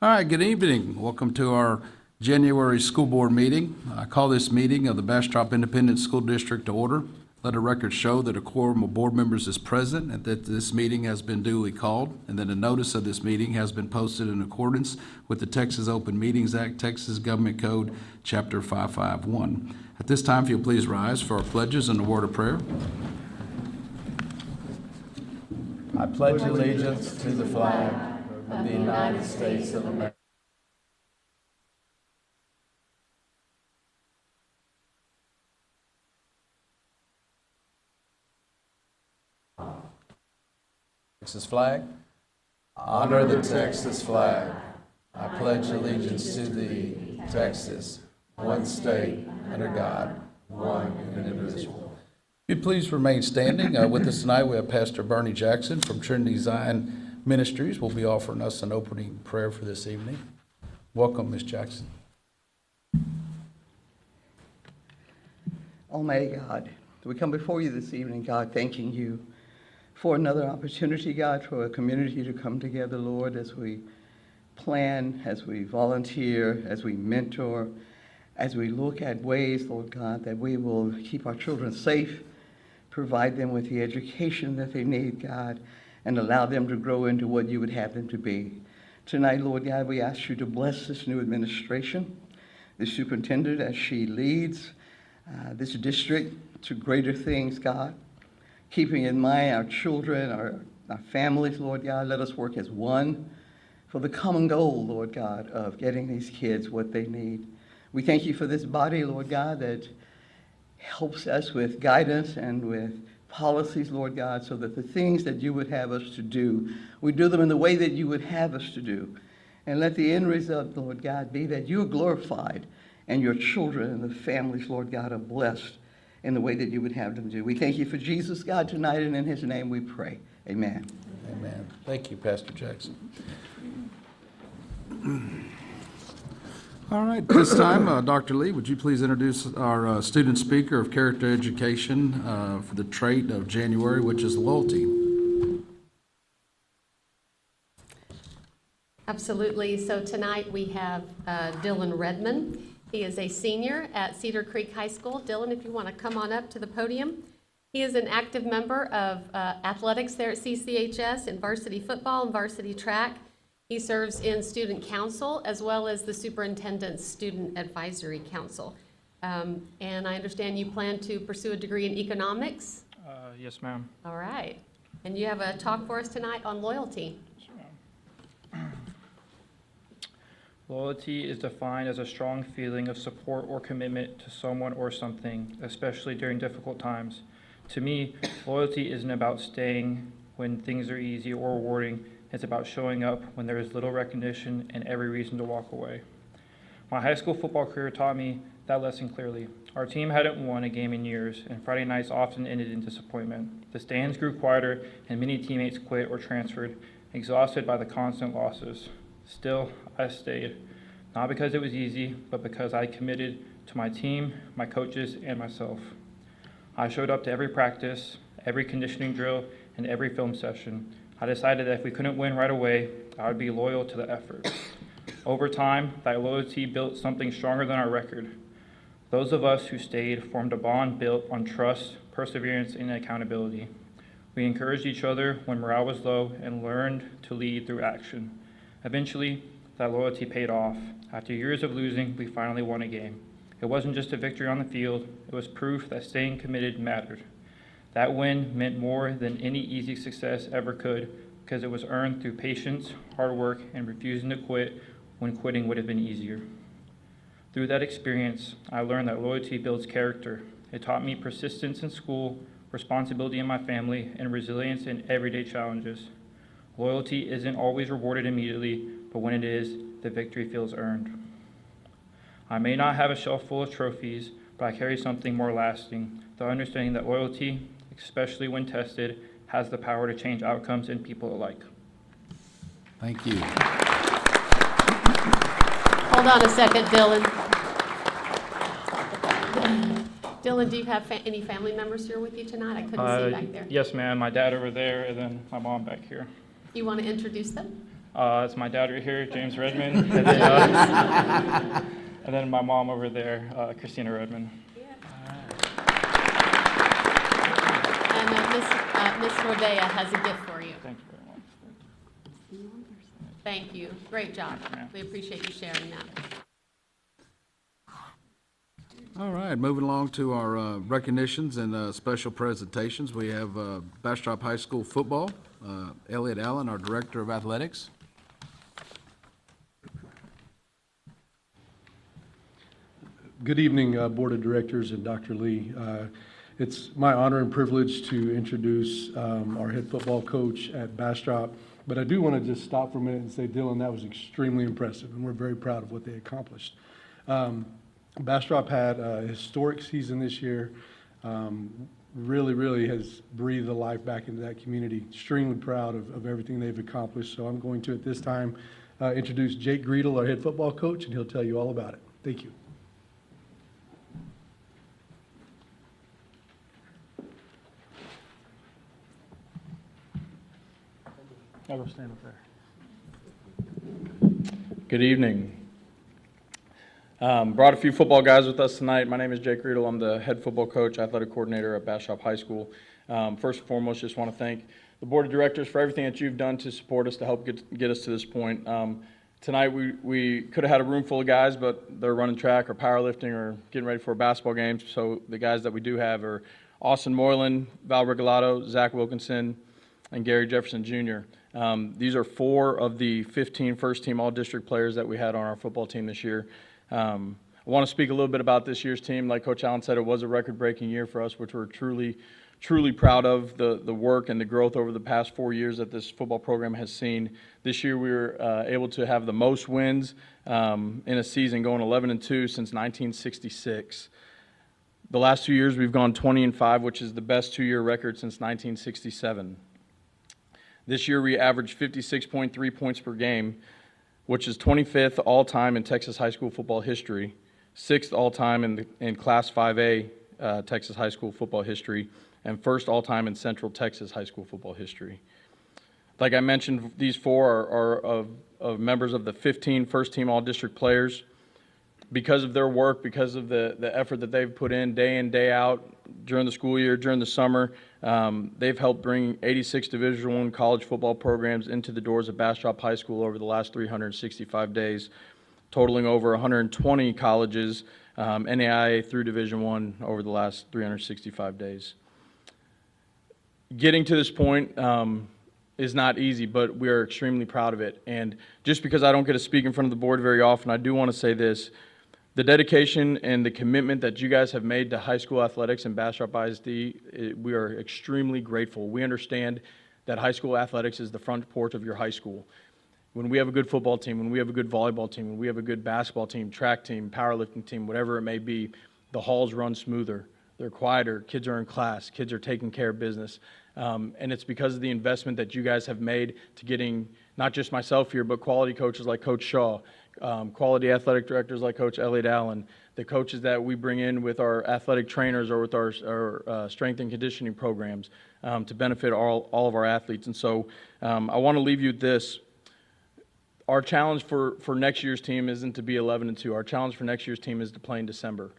All right, good evening. Welcome to our January school board meeting. I call this meeting of the Bastrop Independent School District to order. Let the record show that a quorum of board members is present and that this meeting has been duly called, and that a notice of this meeting has been posted in accordance with the Texas Open Meetings Act, Texas Government Code, Chapter 551. At this time, if you'll please rise for our pledges and a word of prayer. I pledge allegiance to the flag of the United States of America. Texas flag. Honor the Texas flag. I pledge allegiance to thee, Texas, one state, under God, one indivisible. If you please remain standing. With us tonight, we have Pastor Bernie Jackson from Trinity Zion Ministries will be offering us an opening prayer for this evening. Welcome, Ms. Jackson. Almighty God, we come before you this evening, God, thanking you for another opportunity, God, for a community to come together, Lord, as we plan, as we volunteer, as we mentor, as we look at ways, Lord God, that we will keep our children safe, provide them with the education that they need, God, and allow them to grow into what you would have them to be. Tonight, Lord God, we ask you to bless this new administration, the superintendent as she leads this district to greater things, God. Keeping in mind our children, our families, Lord God, let us work as one for the common goal, Lord God, of getting these kids what they need. We thank you for this body, Lord God, that helps us with guidance and with policies, Lord God, so that the things that you would have us to do, we do them in the way that you would have us to do. And let the end result, Lord God, be that you are glorified and your children and the families, Lord God, are blessed in the way that you would have them do. We thank you for Jesus, God, tonight, and in his name we pray. Amen. Amen. Thank you, Pastor Jackson. All right, this time, Dr. Lee, would you please introduce our student speaker of character education for the trait of January, which is loyalty. Absolutely. So tonight we have Dylan Redmond. He is a senior at Cedar Creek High School. Dylan, if you want to come on up to the podium. He is an active member of athletics there at CCHS in varsity football and varsity track. He serves in student council as well as the superintendent's student advisory council. And I understand you plan to pursue a degree in economics? Yes, ma'am. All right. And you have a talk for us tonight on loyalty. Loyalty is defined as a strong feeling of support or commitment to someone or something, especially during difficult times. To me, loyalty isn't about staying when things are easy or rewarding. It's about showing up when there is little recognition and every reason to walk away. My high school football career taught me that lesson clearly. Our team hadn't won a game in years, and Friday nights often ended in disappointment. The stands grew quieter, and many teammates quit or transferred, exhausted by the constant losses. Still, I stayed, not because it was easy, but because I committed to my team, my coaches, and myself. I showed up to every practice, every conditioning drill, and every film session. I decided that if we couldn't win right away, I would be loyal to the effort. Over time, that loyalty built something stronger than our record. Those of us who stayed formed a bond built on trust, perseverance, and accountability. We encouraged each other when morale was low and learned to lead through action. Eventually, that loyalty paid off. After years of losing, we finally won a game. It wasn't just a victory on the field, it was proof that staying committed mattered. That win meant more than any easy success ever could, because it was earned through patience, hard work, and refusing to quit when quitting would have been easier. Through that experience, I learned that loyalty builds character. It taught me persistence in school, responsibility in my family, and resilience in everyday challenges. Loyalty isn't always rewarded immediately, but when it is, the victory feels earned. I may not have a shelf full of trophies, but I carry something more lasting, the understanding that loyalty, especially when tested, has the power to change outcomes in people alike. Thank you. Hold on a second, Dylan. Dylan, do you have any family members here with you tonight? I couldn't see back there. Yes, ma'am. My dad over there, and then my mom back here. You want to introduce them? It's my dad right here, James Redmond, and then my mom over there, Christina Redmond. And Ms. Rodea has a gift for you. Thank you very much. Thank you. Great job. Yeah. We appreciate you sharing that. All right, moving along to our recognitions and special presentations. We have Bastrop High School football. Elliot Allen, our Director of Athletics. Good evening, Board of Directors and Dr. Lee. It's my honor and privilege to introduce our head football coach at Bastrop, but I do want to just stop for a minute and say, Dylan, that was extremely impressive, and we're very proud of what they accomplished. Bastrop had a historic season this year. Really has breathed the life back into that community. Extremely proud of everything they've accomplished. So I'm going to, at this time, introduce Jake Greedle, our head football coach, and he'll tell you all about it. Thank you. I'll go stand up there. Good evening. Brought a few football guys with us tonight. My name is Jake Riedel. I'm the head football coach, athletic coordinator at Bastrop High School. First and foremost, just want to thank the board of directors for everything that you've done to support us to help get us to this point. Tonight we could have had a room full of guys, but they're running track or powerlifting or getting ready for a basketball game. So the guys that we do have are Austin Moylan, Val Regalado, Zach Wilkinson, and Gary Jefferson Jr. These are 4 of the 15 first-team all-district players that we had on our football team this year. I want to speak a little bit about this year's team. Like Coach Allen said, it was a record-breaking year for us, which we're truly proud of, the work and the growth over the past 4 years that this football program has seen. This year we were able to have the most wins in a season, going 11-2 since 1966. The last 2 years we've gone 20-5, which is the best 2-year record since 1967. This year we averaged 56.3 points per game, which is 25th all-time in Texas high school football history, 6th all-time in Class 5A Texas high school football history, and 1st all-time in Central Texas high school football history. Like I mentioned, these 4 are of members of the 15 first-team all-district players. Because of their work, because of the effort that they've put in, day out, during the school year, during the summer, they've helped bring 86 Division I college football programs into the doors of Bastrop High School over the last 365 days, totaling over 120 colleges, NAIA through Division I over the last 365 days. Getting to this point is not easy, but we are extremely proud of it. And just because I don't get to speak in front of the board very often, I do want to say this. The dedication and the commitment that you guys have made to high school athletics and Bastrop ISD, we are extremely grateful. We understand that high school athletics is the front porch of your high school. When we have a good football team, when we have a good volleyball team, when we have a good basketball team, track team, powerlifting team, whatever it may be, the halls run smoother. They're quieter. Kids are in class. Kids are taking care of business. And it's because of the investment that you guys have made to getting not just myself here, but quality coaches like Coach Shaw, quality athletic directors like Coach Elliot Allen, the coaches that we bring in with our athletic trainers or with our strength and conditioning programs to benefit all of our athletes. And so I want to leave you with this. Our challenge for next year's team isn't to be 11-2. Our challenge for next year's team is to play in December.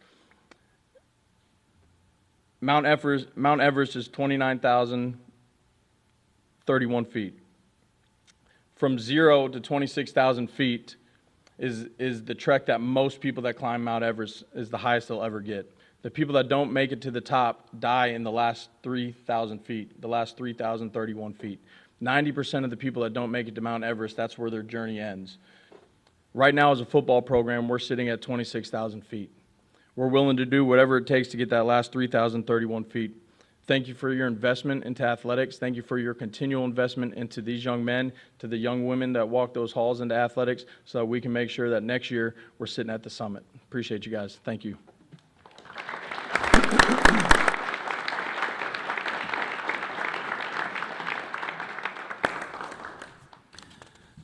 Mount Everest is 29,031 feet. From 0 to 26,000 feet is the trek that most people that climb Mount Everest is the highest they'll ever get. The people that don't make it to the top die in the last 3,000 feet, the last 3,031 feet. 90% of the people that don't make it to Mount Everest, that's where their journey ends. Right now as a football program, we're sitting at 26,000 feet. We're willing to do whatever it takes to get that last 3,031 feet. Thank you for your investment into athletics. Thank you for your continual investment into these young men, to the young women that walk those halls into athletics, so that we can make sure that next year we're sitting at the summit. Appreciate you guys. Thank you.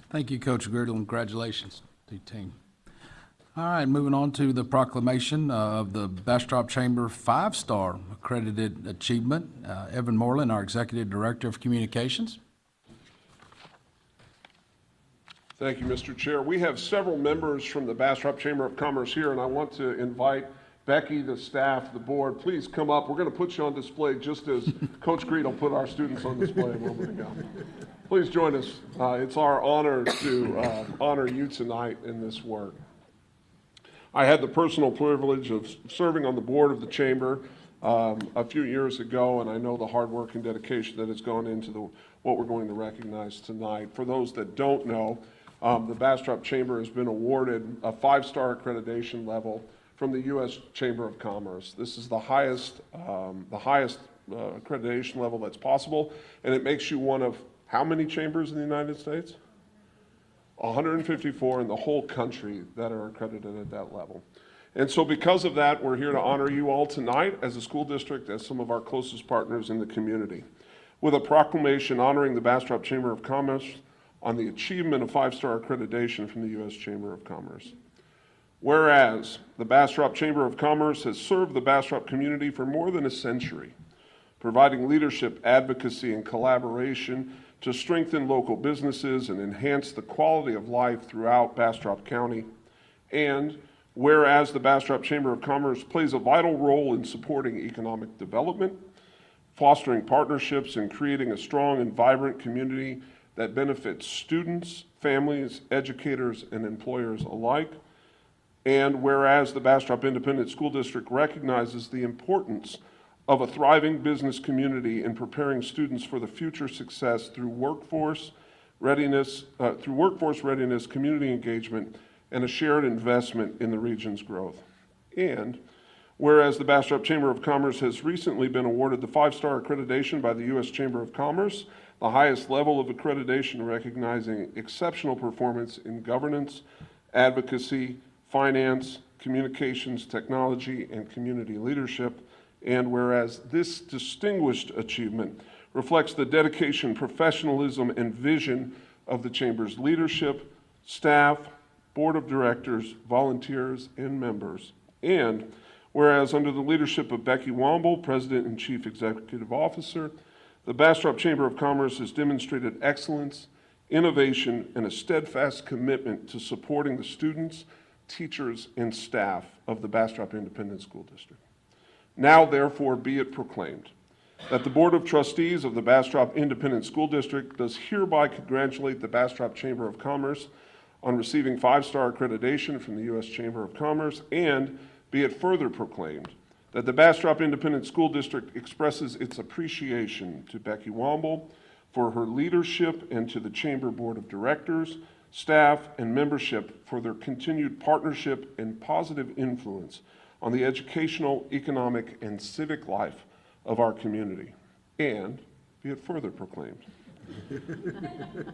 Thank you, Coach Girdle, and congratulations to your team. All right, moving on to the proclamation of the Bastrop Chamber 5-star accredited achievement. Evan Moreland, our Executive Director of Communications. Thank you, Mr. Chair. We have several members from the Bastrop Chamber of Commerce here, and I want to invite Becky, the staff, the board, please come up. We're going to put you on display just as Coach Greedle put our students on display a moment ago. Please join us. It's our honor to honor you tonight in this work. I had the personal privilege of serving on the board of the Chamber a few years ago, and I know the hard work and dedication that has gone into what we're going to recognize tonight. For those that don't know, the Bastrop Chamber has been awarded a 5-star accreditation level from the U.S. Chamber of Commerce. This is the highest accreditation level that's possible, and it makes you one of how many chambers in the United States? 154 in the whole country that are accredited at that level. And so because of that, we're here to honor you all tonight as a school district, as some of our closest partners in the community, with a proclamation honoring the Bastrop Chamber of Commerce on the achievement of 5-star accreditation from the U.S. Chamber of Commerce. Whereas the Bastrop Chamber of Commerce has served the Bastrop community for more than a century, providing leadership, advocacy, and collaboration to strengthen local businesses and enhance the quality of life throughout Bastrop County. And whereas the Bastrop Chamber of Commerce plays a vital role in supporting economic development, fostering partnerships, and creating a strong and vibrant community that benefits students, families, educators, and employers alike. And whereas the Bastrop Independent School District recognizes the importance of a thriving business community in preparing students for the future success through workforce readiness, community engagement, and a shared investment in the region's growth. And whereas the Bastrop Chamber of Commerce has recently been awarded the 5-star accreditation by the U.S. Chamber of Commerce, the highest level of accreditation recognizing exceptional performance in governance, advocacy, finance, communications, technology, and community leadership. And whereas this distinguished achievement reflects the dedication, professionalism, and vision of the Chamber's leadership, staff, board of directors, volunteers, and members. And whereas under the leadership of Becky Womble, President and Chief Executive Officer, the Bastrop Chamber of Commerce has demonstrated excellence, innovation, and a steadfast commitment to supporting the students, teachers, and staff of the Bastrop Independent School District. Now, therefore, be it proclaimed that the Board of Trustees of the Bastrop Independent School District does hereby congratulate the Bastrop Chamber of Commerce on receiving 5-star accreditation from the U.S. Chamber of Commerce, and be it further proclaimed that the Bastrop Independent School District expresses its appreciation to Becky Womble for her leadership and to the Chamber Board of Directors, staff, and membership for their continued partnership and positive influence on the educational, economic, and civic life of our community. And be it further proclaimed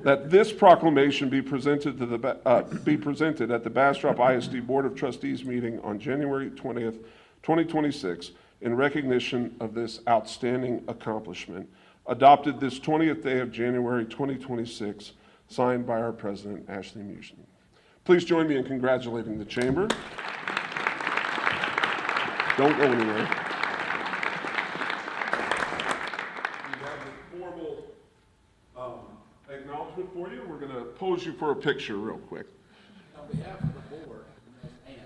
that this proclamation be presented at the Bastrop ISD Board of Trustees meeting on January 20th, 2026, in recognition of this outstanding accomplishment, adopted this 20th day of January 2026, signed by our President, Ashley Mushnick. Please join me in congratulating the Chamber. Don't go anywhere. We have the formal acknowledgement for you. We're going to pose you for a picture real quick. On behalf of the board, and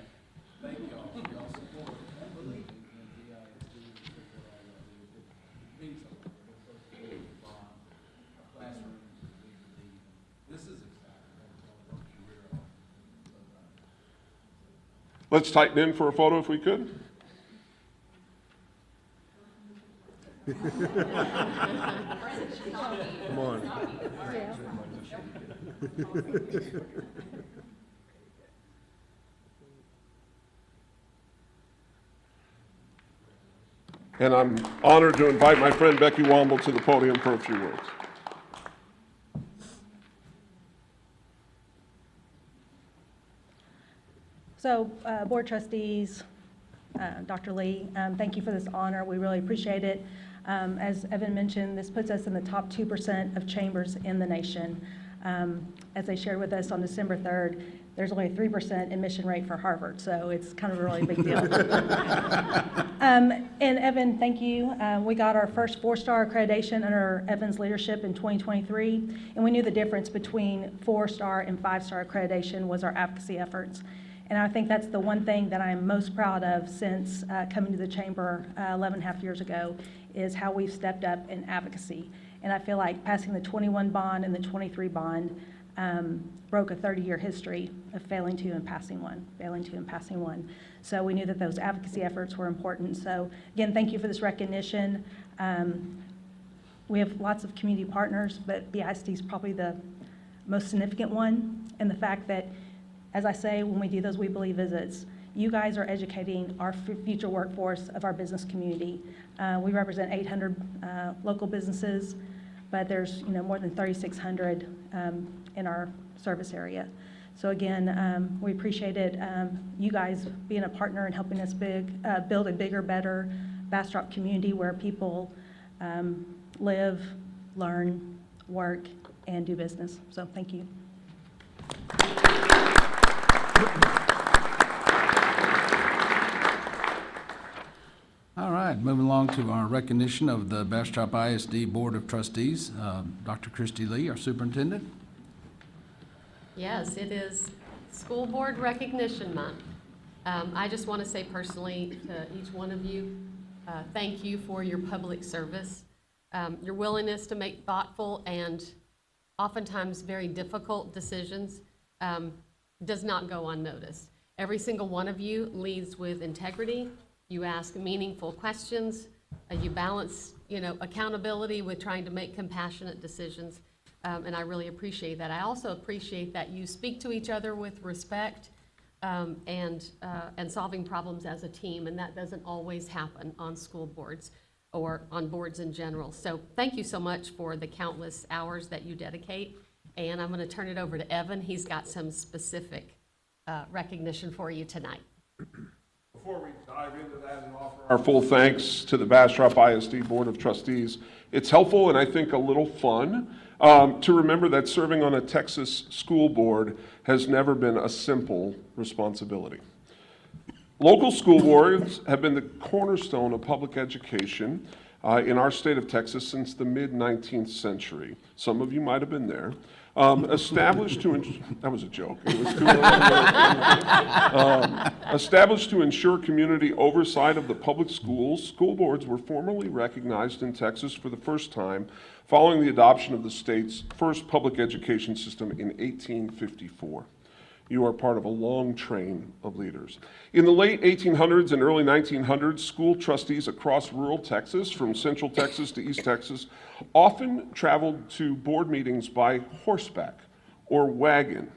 thank y'all for y'all's support and believing in the ISD and what it means so much. Our classrooms, this is exciting. Let's tighten in for a photo if we could. Come on. And I'm honored to invite my friend Becky Womble to the podium for a few words. So, Board Trustees, Dr. Lee, thank you for this honor. We really appreciate it. As Evan mentioned, this puts us in the top 2% of chambers in the nation. As they shared with us on December 3rd, there's only a 3% admission rate for Harvard, so it's kind of a really big deal. And Evan, thank you. We got our first 4-star accreditation under Evan's leadership in 2023, and we knew the difference between 4-star and 5-star accreditation was our advocacy efforts. And I think that's the one thing that I'm most proud of since coming to the chamber 11.5 years ago, is how we've stepped up in advocacy. And I feel like passing the 21 bond and the 23 bond broke a 30-year history of failing to and passing one. So we knew that those advocacy efforts were important. So again, thank you for this recognition. We have lots of community partners, but BISD is probably the most significant one. And the fact that, as I say, when we do those We Believe visits, you guys are educating our future workforce of our business community. We represent 800 local businesses, but there's more than 3,600 in our service area. So again, we appreciate it. You guys being a partner and helping us build a bigger, better Bastrop community where people live, learn, work, and do business. So thank you. All right, moving along to our recognition of the Bastrop ISD Board of Trustees. Dr. Christy Lee, our superintendent. Yes, it is School Board Recognition Month. I just want to say personally to each one of you, thank you for your public service. Your willingness to make thoughtful and oftentimes very difficult decisions does not go unnoticed. Every single one of you leads with integrity. You ask meaningful questions. You balance, accountability with trying to make compassionate decisions. And I really appreciate that. I also appreciate that you speak to each other with respect and solving problems as a team, and that doesn't always happen on school boards or on boards in general. So thank you so much for the countless hours that you dedicate, and I'm going to turn it over to Evan. He's got some specific recognition for you tonight. Before we dive into that and offer our full thanks to the Bastrop ISD Board of Trustees, it's helpful and I think a little fun to remember that serving on a Texas school board has never been a simple responsibility. Local school boards have been the cornerstone of public education in our state of Texas since the mid-19th century. Some of you might have been there. Established to that was a joke. It was established to ensure community oversight of the public schools, school boards were formally recognized in Texas for the first time following the adoption of the state's first public education system in 1854. You are part of a long train of leaders. In the late 1800s and early 1900s, school trustees across rural Texas, from Central Texas to East Texas, often traveled to board meetings by horseback or wagon.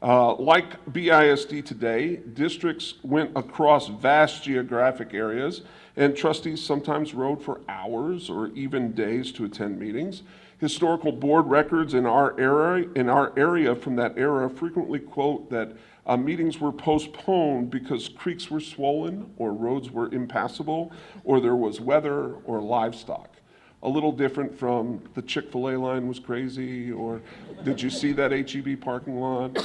Like BISD today, districts went across vast geographic areas, and trustees sometimes rode for hours or even days to attend meetings. Historical board records in our area from that era frequently quote that meetings were postponed because creeks were swollen or roads were impassable or there was weather or livestock. A little different from the Chick-fil-A line was crazy, or did you see that H-E-B parking lot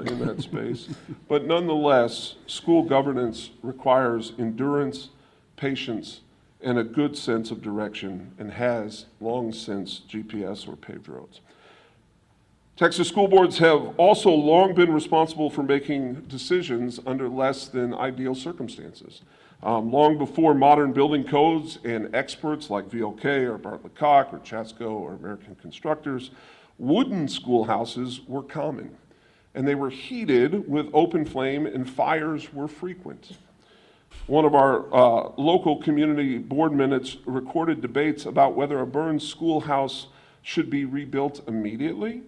in that space? But nonetheless, school governance requires endurance, patience, and a good sense of direction, and has long since GPS or paved roads. Texas school boards have also long been responsible for making decisions under less than ideal circumstances. Long before modern building codes and experts like VLK or Bartlett Cock or Chatsco or American Constructors, wooden schoolhouses were common, and they were heated with open flame and fires were frequent. One of our local community board minutes recorded debates about whether a burned schoolhouse should be rebuilt immediately,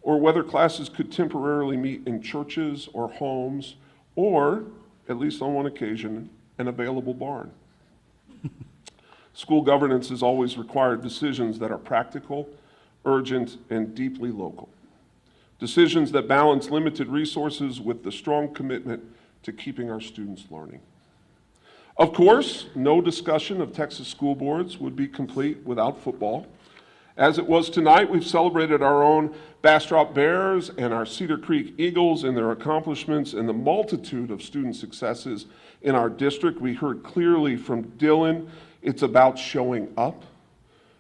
or whether classes could temporarily meet in churches or homes, or, at least on one occasion, an available barn. School governance has always required decisions that are practical, urgent, and deeply local. Decisions that balance limited resources with the strong commitment to keeping our students learning. Of course, no discussion of Texas school boards would be complete without football. As it was tonight, we've celebrated our own Bastrop Bears and our Cedar Creek Eagles and their accomplishments and the multitude of student successes in our district. We heard clearly from Dylan, it's about showing up,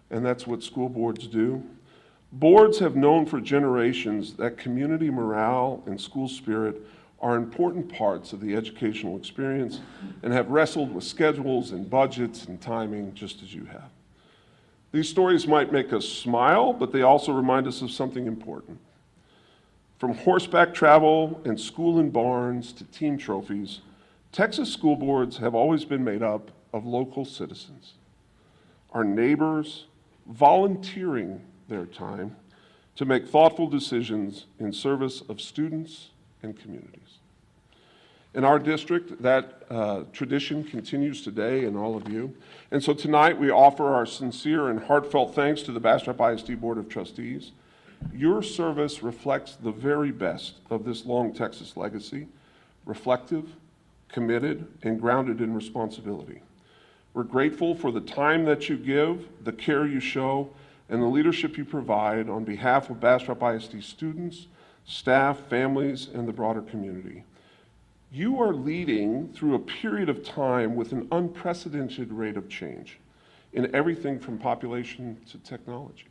and that's what school boards do. Boards have known for generations that community morale and school spirit are important parts of the educational experience and have wrestled with schedules and budgets and timing just as you have. These stories might make us smile, but they also remind us of something important. From horseback travel and school in barns to team trophies, Texas school boards have always been made up of local citizens, our neighbors volunteering their time to make thoughtful decisions in service of students and communities. In our district, that tradition continues today in all of you. And so tonight we offer our sincere and heartfelt thanks to the Bastrop ISD Board of Trustees. Your service reflects the very best of this long Texas legacy, reflective, committed, and grounded in responsibility. We're grateful for the time that you give, the care you show, and the leadership you provide on behalf of Bastrop ISD students, staff, families, and the broader community. You are leading through a period of time with an unprecedented rate of change in everything from population to technology.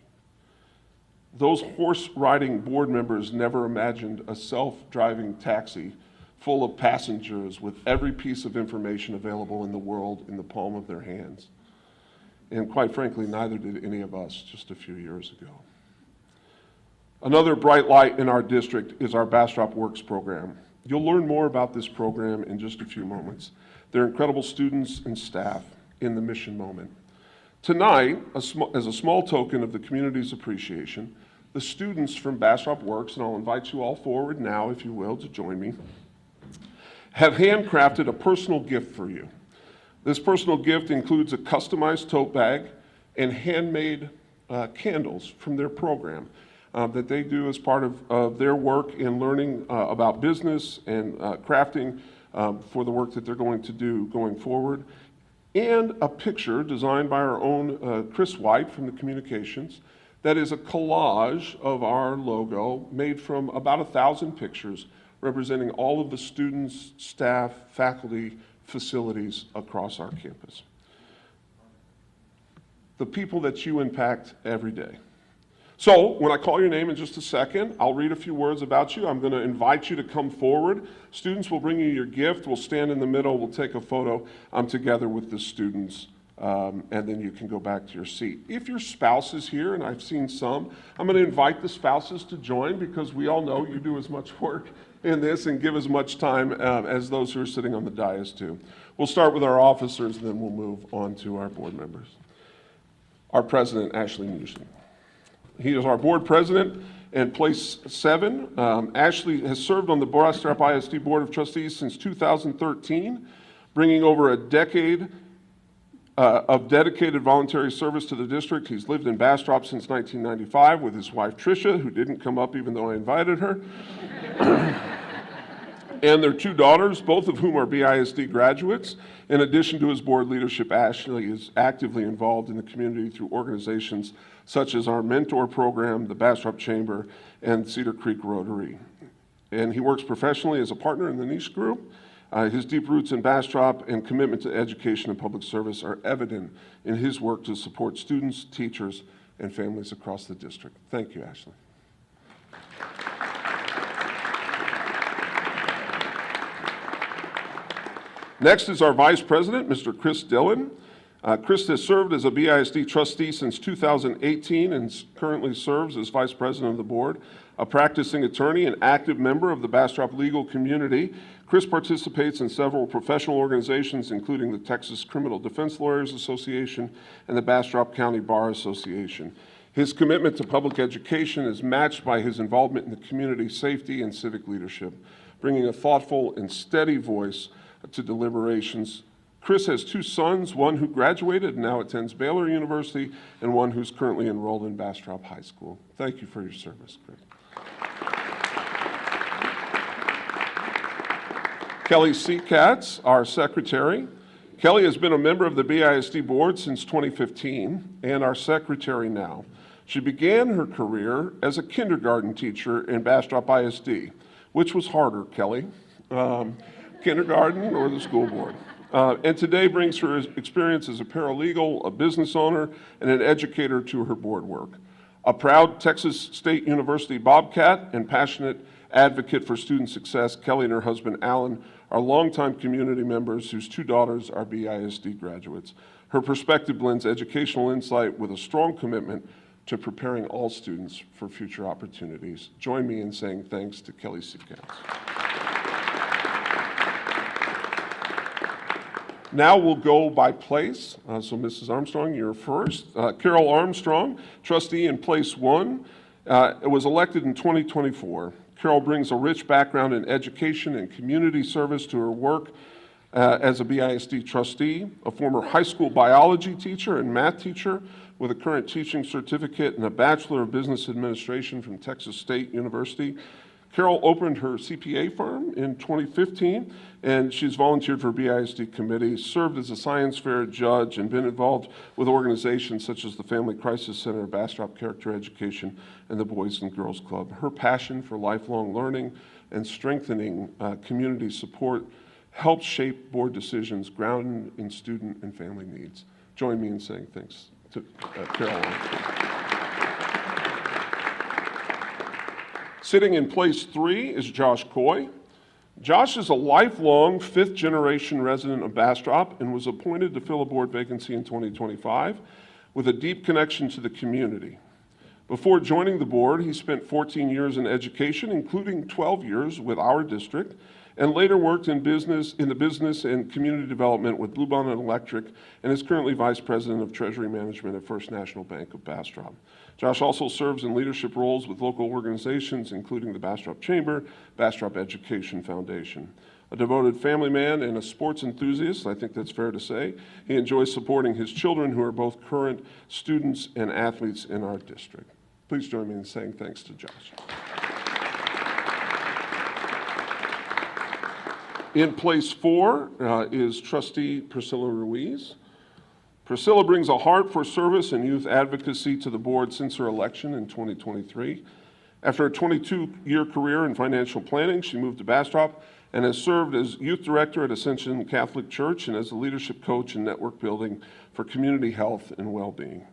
Those horse-riding board members never imagined a self-driving taxi full of passengers with every piece of information available in the world in the palm of their hands. And quite frankly, neither did any of us just a few years ago. Another bright light in our district is our Bastrop Works program. You'll learn more about this program in just a few moments. They're incredible students and staff in the mission moment. Tonight, as a small token of the community's appreciation, the students from Bastrop Works, and I'll invite you all forward now, if you will, to join me, have handcrafted a personal gift for you. This personal gift includes a customized tote bag and handmade candles from their program that they do as part of their work in learning about business and crafting for the work that they're going to do going forward. And a picture designed by our own Chris White from the communications that is a collage of our logo made from about 1,000 pictures representing all of the students, staff, faculty, facilities across our campus. The people that you impact every day. So when I call your name in just a second, I'll read a few words about you. I'm going to invite you to come forward. Students will bring you your gift. We'll stand in the middle. We'll take a photo together with the students, and then you can go back to your seat. If your spouse is here, and I've seen some, I'm going to invite the spouses to join because we all know you do as much work in this and give as much time as those who are sitting on the dais do. We'll start with our officers, and then we'll move on to our board members. Our president, Ashley Newsom. He is our board president and place 7. Ashley has served on the Bastrop ISD Board of Trustees since 2013, bringing over a decade of dedicated voluntary service to the district. He's lived in Bastrop since 1995 with his wife Tricia, who didn't come up even though I invited her, and their 2 daughters, both of whom are BISD graduates. In addition to his board leadership, Ashley is actively involved in the community through organizations such as our mentor program, the Bastrop Chamber, and Cedar Creek Rotary. And he works professionally as a partner in the niche group. His deep roots in Bastrop and commitment to education and public service are evident in his work to support students, teachers, and families across the district. Thank you, Ashley. Next is our Vice President, Mr. Chris Dillon. Chris has served as a BISD trustee since 2018 and currently serves as Vice President of the Board, a practicing attorney and active member of the Bastrop legal community. Chris participates in several professional organizations, including the Texas Criminal Defense Lawyers Association and the Bastrop County Bar Association. His commitment to public education is matched by his involvement in the community safety and civic leadership, bringing a thoughtful and steady voice to deliberations. Chris has 2 sons, one who graduated and now attends Baylor University, and one who's currently enrolled in Bastrop High School. Thank you for your service, Chris. Kelly Seacatz, our secretary. Kelly has been a member of the BISD board since 2015 and our secretary now. She began her career as a kindergarten teacher in Bastrop ISD. Which was harder, Kelly? Kindergarten or the school board? And today brings her experience as a paralegal, a business owner, and an educator to her board work. A proud Texas State University Bobcat and passionate advocate for student success, Kelly and her husband, Alan, are longtime community members whose 2 daughters are BISD graduates. Her perspective blends educational insight with a strong commitment to preparing all students for future opportunities. Join me in saying thanks to Kelly Seacats. Now we'll go by place. So Mrs. Armstrong, you're first. Carol Armstrong, trustee in place 1, was elected in 2024. Carol brings a rich background in education and community service to her work as a BISD trustee, a former high school biology teacher and math teacher with a current teaching certificate and a Bachelor of Business Administration from Texas State University. Carol opened her CPA firm in 2015, and she's volunteered for BISD committee, served as a science fair judge, and been involved with organizations such as the Family Crisis Center, Bastrop Character Education, and the Boys and Girls Club. Her passion for lifelong learning and strengthening community support helps shape board decisions grounded in student and family needs. Join me in saying thanks to Carol. Sitting in place 3 is Josh Coy. Josh is a lifelong 5th-generation resident of Bastrop and was appointed to fill a board vacancy in 2025 with a deep connection to the community. Before joining the board, he spent 14 years in education, including 12 years with our district, and later worked in the business and community development with Blue Bonnet Electric, and is currently Vice President of Treasury Management at First National Bank of Bastrop. Josh also serves in leadership roles with local organizations, including the Bastrop Chamber, Bastrop Education Foundation. A devoted family man and a sports enthusiast, I think that's fair to say, he enjoys supporting his children, who are both current students and athletes in our district. Please join me in saying thanks to Josh. In place 4 is trustee Priscilla Ruiz. Priscilla brings a heart for service and youth advocacy to the board since her election in 2023. After a 22-year career in financial planning, she moved to Bastrop and has served as youth director at Ascension Catholic Church and as a leadership coach in network building for community health and well-being.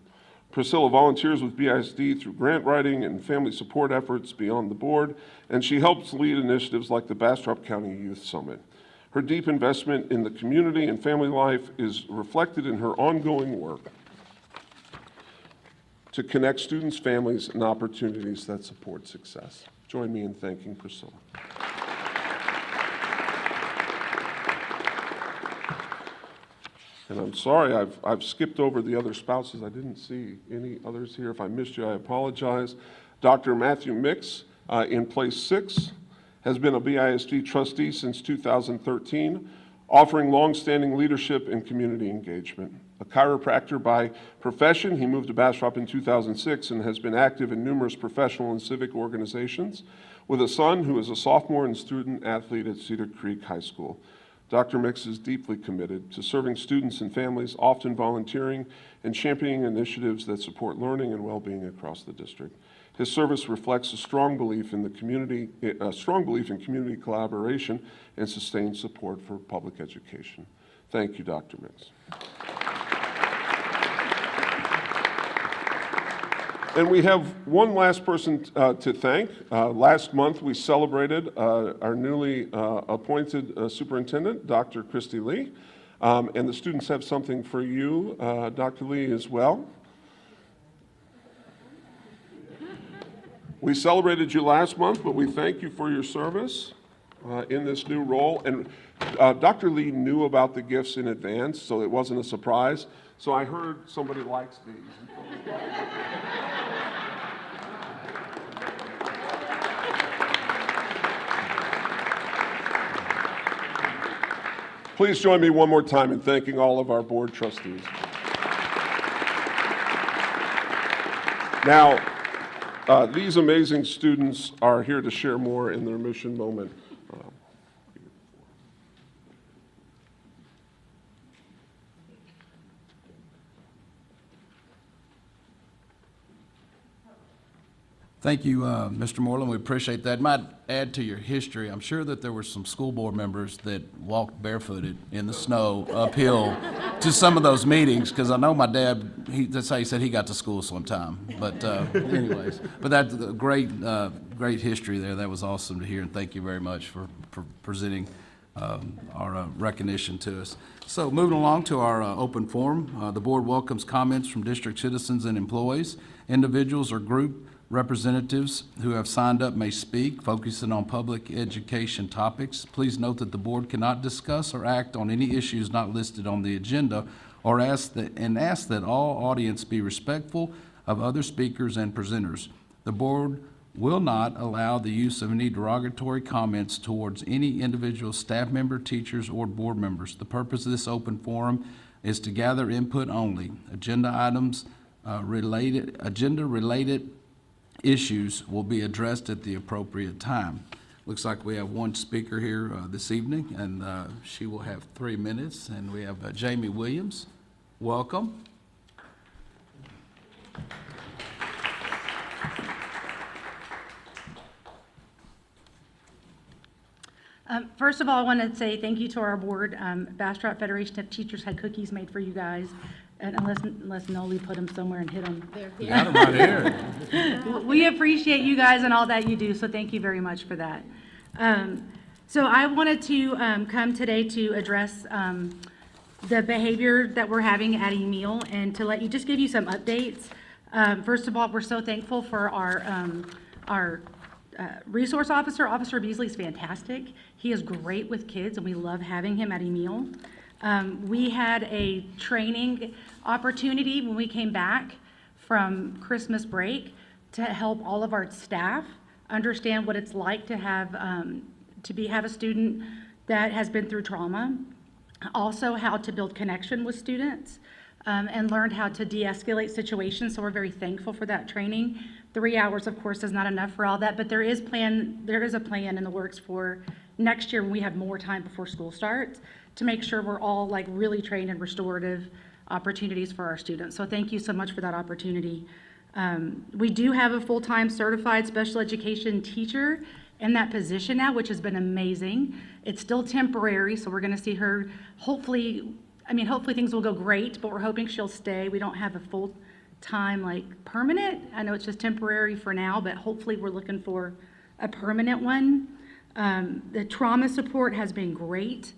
Priscilla volunteers with BISD through grant writing and family support efforts beyond the board, and she helps lead initiatives like the Bastrop County Youth Summit. Her deep investment in the community and family life is reflected in her ongoing work to connect students, families, and opportunities that support success. Join me in thanking Priscilla. And I'm sorry, I've skipped over the other spouses. I didn't see any others here. If I missed you, I apologize. Dr. Matthew Mix, in place 6, has been a BISD trustee since 2013, offering longstanding leadership and community engagement. A chiropractor by profession, he moved to Bastrop in 2006 and has been active in numerous professional and civic organizations, with a son who is a sophomore and student athlete at Cedar Creek High School. Dr. Mix is deeply committed to serving students and families, often volunteering and championing initiatives that support learning and well-being across the district. His service reflects a strong belief in community collaboration and sustained support for public education. Thank you, Dr. Mix. And we have one last person to thank. Last month, we celebrated our newly appointed superintendent, Dr. Christy Lee. And the students have something for you, Dr. Lee, as well. We celebrated you last month, but we thank you for your service in this new role. And Dr. Lee knew about the gifts in advance, so it wasn't a surprise. So I heard somebody likes these. Please join me one more time in thanking all of our board trustees. Now, these amazing students are here to share more in their mission moment. Thank you, Mr. Moreland. We appreciate that. Might add to your history, I'm sure that there were some school board members that walked barefooted in the snow uphill to some of those meetings, because I know my dad, that's how he said he got to school sometime. But anyways, but that's a great history there. That was awesome to hear, and thank you very much for presenting our recognition to us. So moving along to our open forum, the board welcomes comments from district citizens and employees. Individuals or group representatives who have signed up may speak, focusing on public education topics. Please note that the board cannot discuss or act on any issues not listed on the agenda, or ask that all audience be respectful of other speakers and presenters. The board will not allow the use of any derogatory comments towards any individual staff member, teachers, or board members. The purpose of this open forum is to gather input only. Agenda related issues will be addressed at the appropriate time. Looks like we have one speaker here this evening, and she will have 3 minutes. And we have Jamie Williams. Welcome. First of all, I want to say thank you to our board. Bastrop Federation of Teachers had cookies made for you guys, and unless Noli put them somewhere and hid them. They're here. Got him right here. We appreciate you guys and all that you do, so thank you very much for that. So I wanted to come today to address the behavior that we're having at Emil, and to just give you some updates. First of all, we're so thankful for our resource officer. Officer Beasley's fantastic. He is great with kids, and we love having him at Emil. We had a training opportunity when we came back from Christmas break to help all of our staff understand what it's like to have a student that has been through trauma. Also, how to build connection with students, and learned how to de-escalate situations. So we're very thankful for that training. 3 hours, of course, is not enough for all that, but there is a plan in the works for next year when we have more time before school starts to make sure we're all really trained in restorative opportunities for our students. So thank you so much for that opportunity. We do have a full-time certified special education teacher in that position now, which has been amazing. It's still temporary, so we're going to see her hopefully things will go great, but we're hoping she'll stay. We don't have a full-time permanent. I know it's just temporary for now, but hopefully we're looking for a permanent one. The trauma support has been great.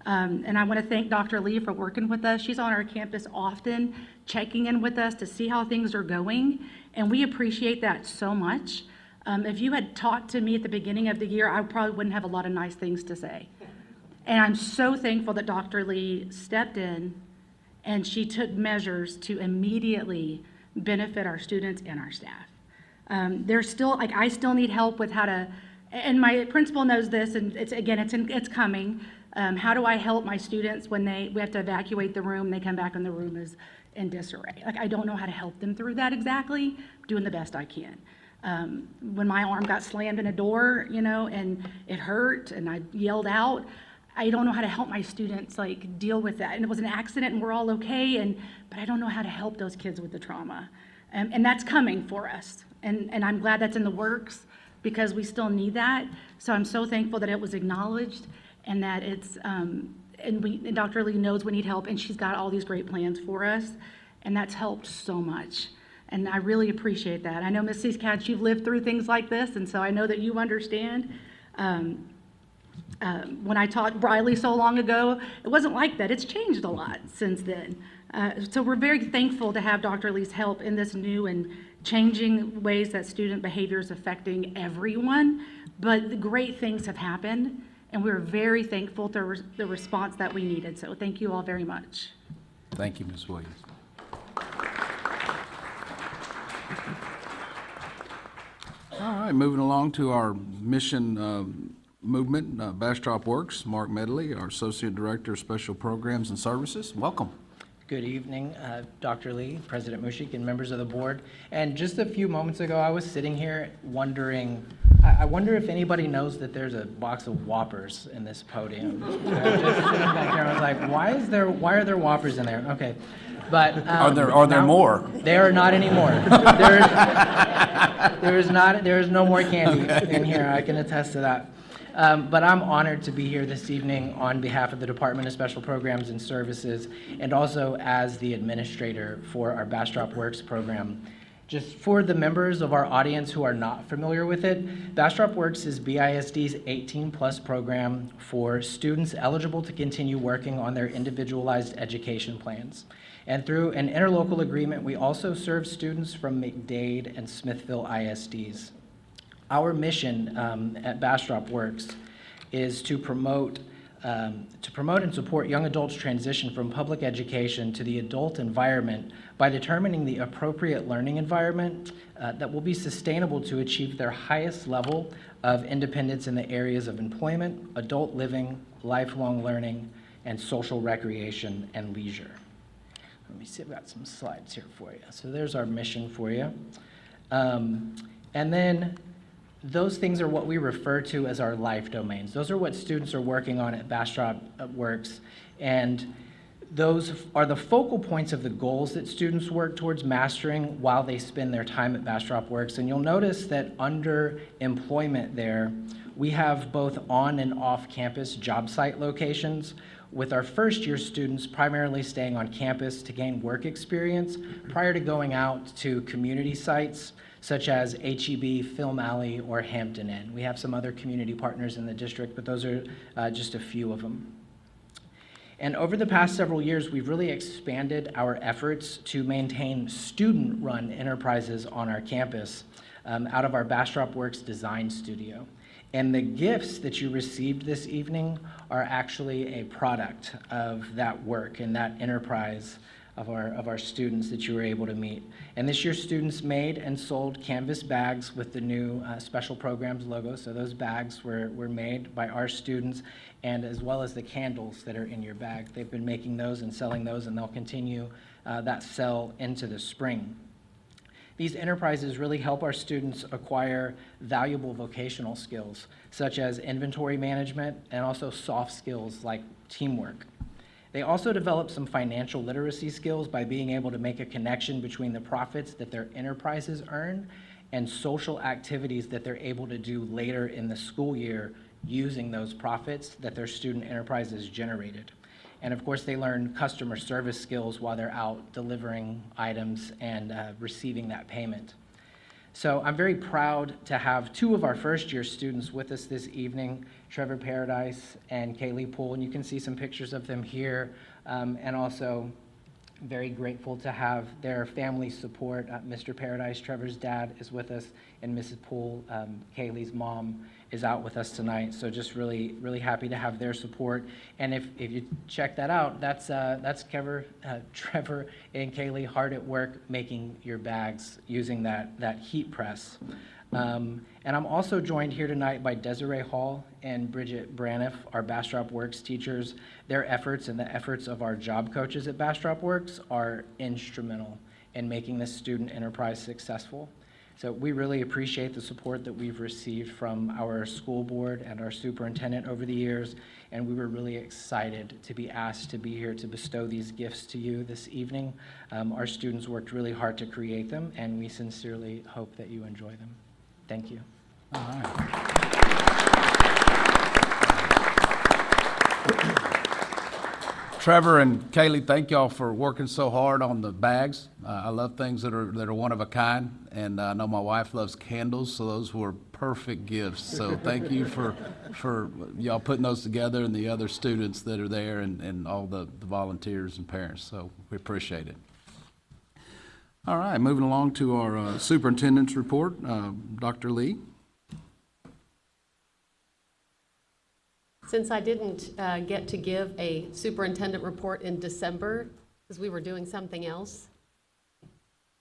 And I want to thank Dr. Lee for working with us. She's on our campus often, checking in with us to see how things are going, and we appreciate that so much. If you had talked to me at the beginning of the year, I probably wouldn't have a lot of nice things to say. And I'm so thankful that Dr. Lee stepped in and she took measures to immediately benefit our students and our staff. There's still, I still need help with how to, and my principal knows this, and it's coming. How do I help my students when we have to evacuate the room, they come back and the room is in disarray? I don't know how to help them through that exactly. I'm doing the best I can. When my arm got slammed in a door, and it hurt and I yelled out, I don't know how to help my students deal with that. And it was an accident and we're all okay, but I don't know how to help those kids with the trauma. And that's coming for us. And I'm glad that's in the works because we still need that. So I'm so thankful that it was acknowledged and that it's, and Dr. Lee knows we need help, and she's got all these great plans for us, and that's helped so much. And I really appreciate that. I know, Ms. Seascatch, you've lived through things like this, and so I know that you understand. When I taught Briley so long ago, it wasn't like that. It's changed a lot since then. So we're very thankful to have Dr. Lee's help in this new and changing ways that student behavior is affecting everyone. But the great things have happened, and we're very thankful for the response that we needed. So thank you all very much. Thank you, Ms. Williams. All right, moving along to our mission movement, Bastrop Works. Mark Medley, our Associate Director of Special Programs and Services. Welcome. Good evening, Dr. Lee, President Mushik, and members of the board. And just a few moments ago, I was sitting here wondering, I wonder if anybody knows that there's a box of Whoppers in this podium. I was just sitting back here, I was like, why are there Whoppers in there? Okay. But Are there now- more? There are not anymore. There is no more candy in here. I can attest to that. But I'm honored to be here this evening on behalf of the Department of Special Programs and Services, and also as the administrator for our Bastrop Works program. Just for the members of our audience who are not familiar with it, Bastrop Works is BISD's 18-plus program for students eligible to continue working on their individualized education plans. And through an interlocal agreement, we also serve students from McDade and Smithville ISDs. Our mission at Bastrop Works is to promote and support young adults' transition from public education to the adult environment by determining the appropriate learning environment that will be sustainable to achieve their highest level of independence in the areas of employment, adult living, lifelong learning, and social recreation and leisure. Let me see, I've got some slides here for you. So there's our mission for you. And then those things are what we refer to as our life domains. Those are what students are working on at Bastrop Works. And those are the focal points of the goals that students work towards mastering while they spend their time at Bastrop Works. And you'll notice that under employment there, we have both on and off campus job site locations, with our first year students primarily staying on campus to gain work experience prior to going out to community sites such as HEB, Film Alley, or Hampton Inn. We have some other community partners in the district, but those are just a few of them. And over the past several years, we've really expanded our efforts to maintain student-run enterprises on our campus out of our Bastrop Works Design Studio. And the gifts that you received this evening are actually a product of that work and that enterprise of our students that you were able to meet. And this year, students made and sold canvas bags with the new Special Programs logo. So those bags were made by our students, and as well as the candles that are in your bag. They've been making those and selling those, and they'll continue that sell into the spring. These enterprises really help our students acquire valuable vocational skills, such as inventory management and also soft skills like teamwork. They also develop some financial literacy skills by being able to make a connection between the profits that their enterprises earn and social activities that they're able to do later in the school year using those profits that their student enterprises generated. And of course, they learn customer service skills while they're out delivering items and receiving that payment. So I'm very proud to have two of our first-year students with us this evening, Trevor Paradise and Kaylee Poole, and you can see some pictures of them here, and also very grateful to have their family support. Mr. Paradise, Trevor's dad, is with us, and Mrs. Poole, Kaylee's mom, is out with us tonight. So just really, really happy to have their support. And if you check that out, that's Trevor and Kaylee hard at work making your bags using that heat press. And I'm also joined here tonight by Desiree Hall and Bridget Braniff, our Bastrop Works teachers. Their efforts and the efforts of our job coaches at Bastrop Works are instrumental in making this student enterprise successful. So we really appreciate the support that we've received from our school board and our superintendent over the years, and we were really excited to be asked to be here to bestow these gifts to you this evening. Our students worked really hard to create them, and we sincerely hope that you enjoy them. Thank you. All right. Trevor and Kaylee, thank y'all for working so hard on the bags. I love things that are one of a kind, and I know my wife loves candles, so those were perfect gifts. So thank you for y'all putting those together, and the other students that are there, and all the volunteers and parents. So we appreciate it. All right, moving along to our superintendent's report. Dr. Lee. Since I didn't get to give a superintendent report in December, because we were doing something else,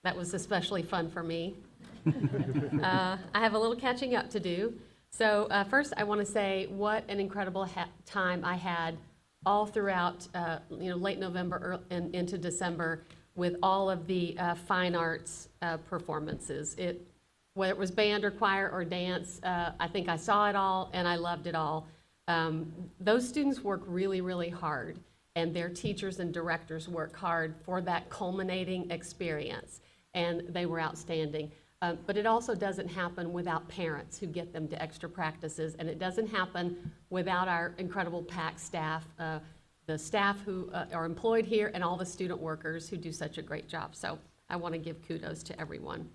that was especially fun for me. I have a little catching up to do. So first, I want to say what an incredible time I had all throughout, late November and into December with all of the fine arts performances. Whether it was band or choir or dance, I think I saw it all and I loved it all. Those students work really, really hard. and their teachers and directors work hard for that culminating experience, and they were outstanding. But it also doesn't happen without parents who get them to extra practices, and it doesn't happen without our incredible PAC staff, the staff who are employed here, and all the student workers who do such a great job. So I want to give kudos to everyone.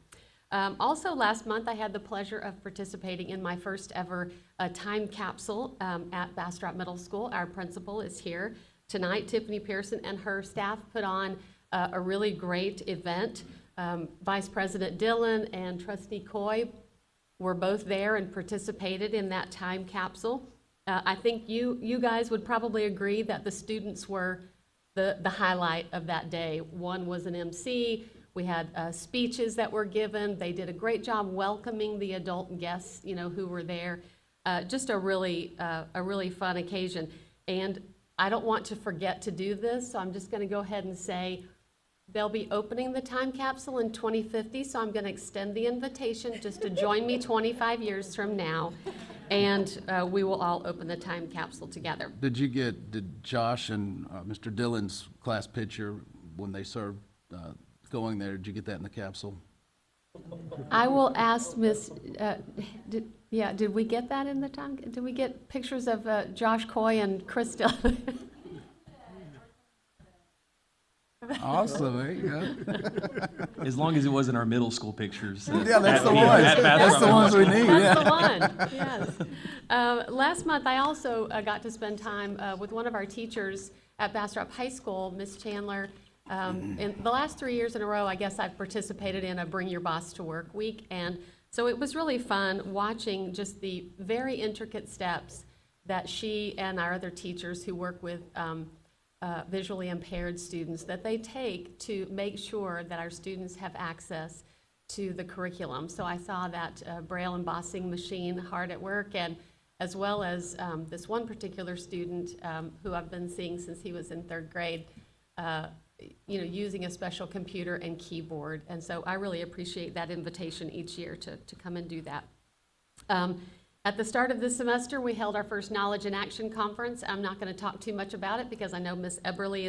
Also, last month, I had the pleasure of participating in my first ever time capsule at Bastrop Middle School. Our principal is here tonight. Tiffany Pearson and her staff put on a really great event. Vice President Dillon and Trustee Coy were both there and participated in that time capsule. I think you guys would probably agree that the students were the highlight of that day. One was an MC. We had speeches that were given. They did a great job welcoming the adult guests, who were there. Just a really fun occasion. And I don't want to forget to do this, so I'm just going to go ahead and say they'll be opening the time capsule in 2050, so I'm going to extend the invitation just to join me 25 years from now, and we will all open the time capsule together. Did Josh and Mr. Dillon's class picture when they served going there, did you get that in the capsule? I will ask Miss, did we get that in the time? Did we get pictures of Josh Coy and Chris Dillon? Awesome, there you go. As long as it wasn't our middle school pictures. Yeah, that's the ones. That's the ones we need, That's yeah. the one, yes. Last month, I also got to spend time with one of our teachers at Bastrop High School, Miss Chandler. In the last 3 years in a row, I guess I've participated in a Bring Your Boss to Work week, and so it was really fun watching just the very intricate steps that she and our other teachers who work with visually impaired students, that they take to make sure that our students have access to the curriculum. So I saw that Braille embossing machine hard at work, and as well as this one particular student who I've been seeing since he was in 3rd grade, using a special computer and keyboard. And so I really appreciate that invitation each year to come and do that. At the start of this semester, we held our first Knowledge in Action Conference. I'm not going to talk too much about it because I know Ms. Eberly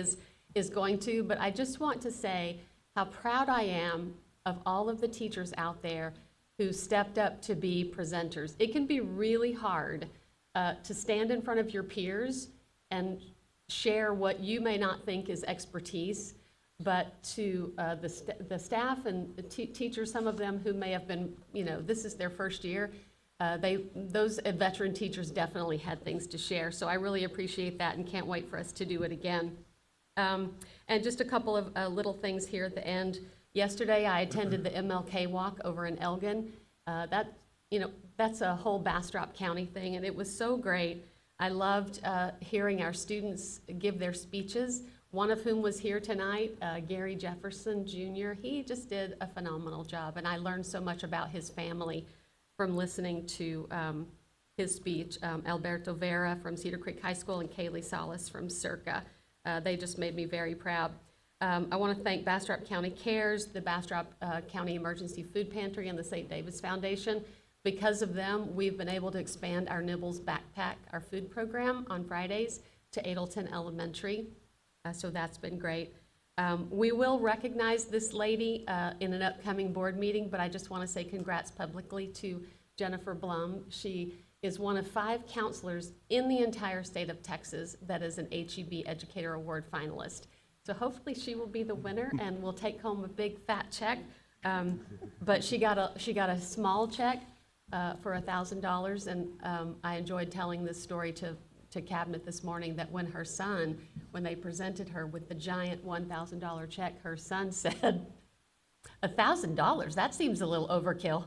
is going to, but I just want to say how proud I am of all of the teachers out there who stepped up to be presenters. It can be really hard to stand in front of your peers and share what you may not think is expertise, but to the staff and the teachers, some of them who may have been, this is their first year, those veteran teachers definitely had things to share. So I really appreciate that and can't wait for us to do it again. And just a couple of little things here at the end. Yesterday, I attended the MLK Walk over in Elgin. That's a whole Bastrop County thing, and it was so great. I loved hearing our students give their speeches, one of whom was here tonight, Gary Jefferson Jr. He just did a phenomenal job, and I learned so much about his family from listening to his speech. Alberto Vera from Cedar Creek High School and Kaylee Salas from Circa. They just made me very proud. I want to thank Bastrop County Cares, the Bastrop County Emergency Food Pantry, and the St. David's Foundation. Because of them, we've been able to expand our Nibbles Backpack, our food program, on Fridays to Adelton Elementary. So that's been great. We will recognize this lady in an upcoming board meeting, but I just want to say congrats publicly to Jennifer Blum. She is one of 5 counselors in the entire state of Texas that is an HEB Educator Award finalist. So hopefully she will be the winner and will take home a big fat check. But she got a small check for $1,000, and I enjoyed telling this story to Cabinet this morning, that when they presented her with the giant $1,000 check, her son said, $1,000, that seems a little overkill.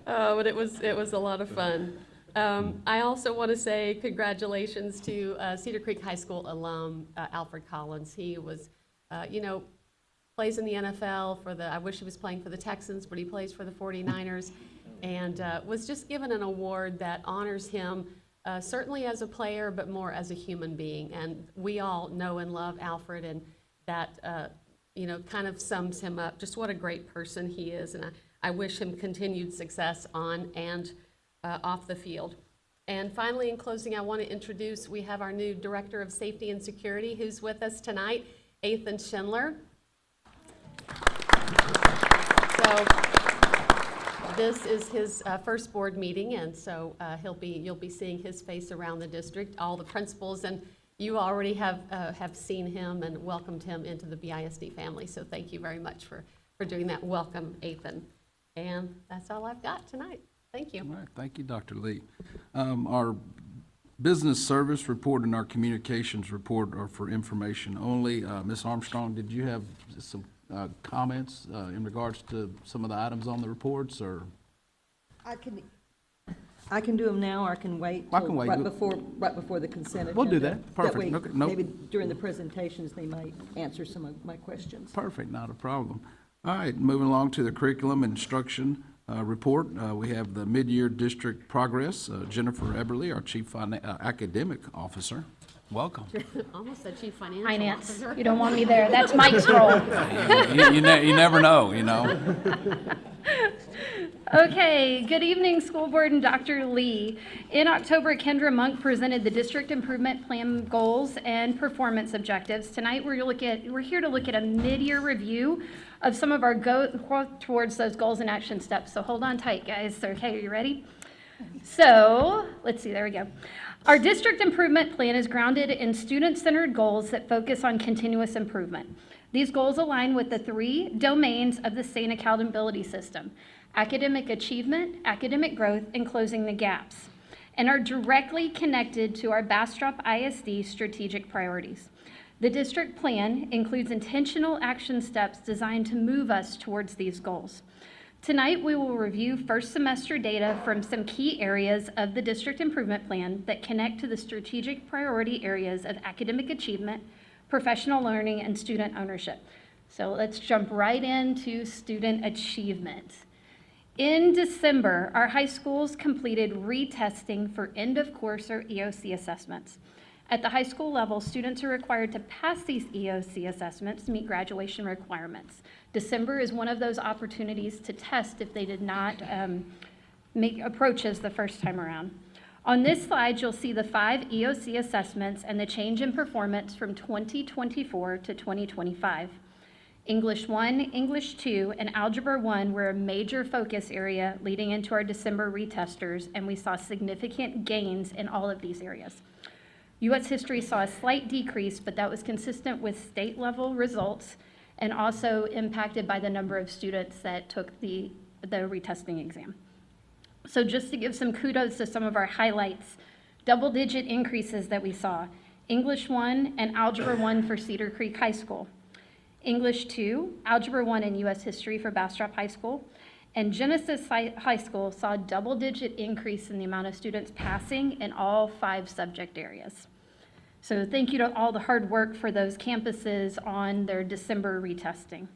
But it was a lot of fun. I also want to say congratulations to Cedar Creek High School alum, Alfred Collins. He was, plays in the NFL I wish he was playing for the Texans, but he plays for the 49ers, and was just given an award that honors him, certainly as a player, but more as a human being. And we all know and love Alfred, and that, kind of sums him up, just what a great person he is. And I wish him continued success on and off the field. And finally, in closing, I want to introduce, we have our new Director of Safety and Security who's with us tonight, Ethan Schindler. So this is his first board meeting, and so you'll be seeing his face around the district, all the principals, and you already have seen him and welcomed him into the BISD family. So thank you very much for doing that. Welcome, Ethan. And that's all I've got tonight. Thank you. All right, thank you, Dr. Lee. Our business service report and our communications report are for information only. Ms. Armstrong, did you have some comments in regards to some of the items on the reports, or? I can do them now, or I can wait I till can wait. right before the consent agenda. We'll do that. Perfect. That way, Okay, nope. maybe during the presentations, they might answer some of my questions. Perfect, not a problem. All right, moving along to the curriculum instruction report. We have the mid-year district progress. Jennifer Eberly, our Chief Academic Officer. Welcome. Almost a chief financial Finance, officer. you don't want me there. That's Mike's role. You never know, you know. Okay, good evening, School Board and Dr. Lee. In October, Kendra Monk presented the District Improvement Plan goals and performance objectives. Tonight, we're here to look at a mid-year review of some of our towards those goals and action steps. So hold on tight, guys. Okay, are you ready? So, let's see, there we go. Our district improvement plan is grounded in student-centered goals that focus on continuous improvement. These goals align with the 3 domains of the SANE accountability system: academic achievement, academic growth, and closing the gaps, and are directly connected to our Bastrop ISD strategic priorities. The district plan includes intentional action steps designed to move us towards these goals. Tonight, we will review first semester data from some key areas of the district improvement plan that connect to the strategic priority areas of academic achievement, professional learning, and student ownership. So let's jump right into student achievement. In December, our high schools completed retesting for end-of-course or EOC assessments. At the high school level, students are required to pass these EOC assessments to meet graduation requirements. December is one of those opportunities to test if they did not make approaches the first time around. On this slide, you'll see the 5 EOC assessments and the change in performance from 2024 to 2025. English 1, English 2, and Algebra 1 were a major focus area leading into our December retesters, and we saw significant gains in all of these areas. U.S. history saw a slight decrease, but that was consistent with state-level results and also impacted by the number of students that took the retesting exam. So just to give some kudos to some of our highlights, double-digit increases that we saw: English 1 and Algebra 1 for Cedar Creek High School, English 2, Algebra 1 and U.S. history for Bastrop High School, and Genesis High School saw a double-digit increase in the amount of students passing in all 5 subject areas. So thank you to all the hard work for those campuses on their December retesting.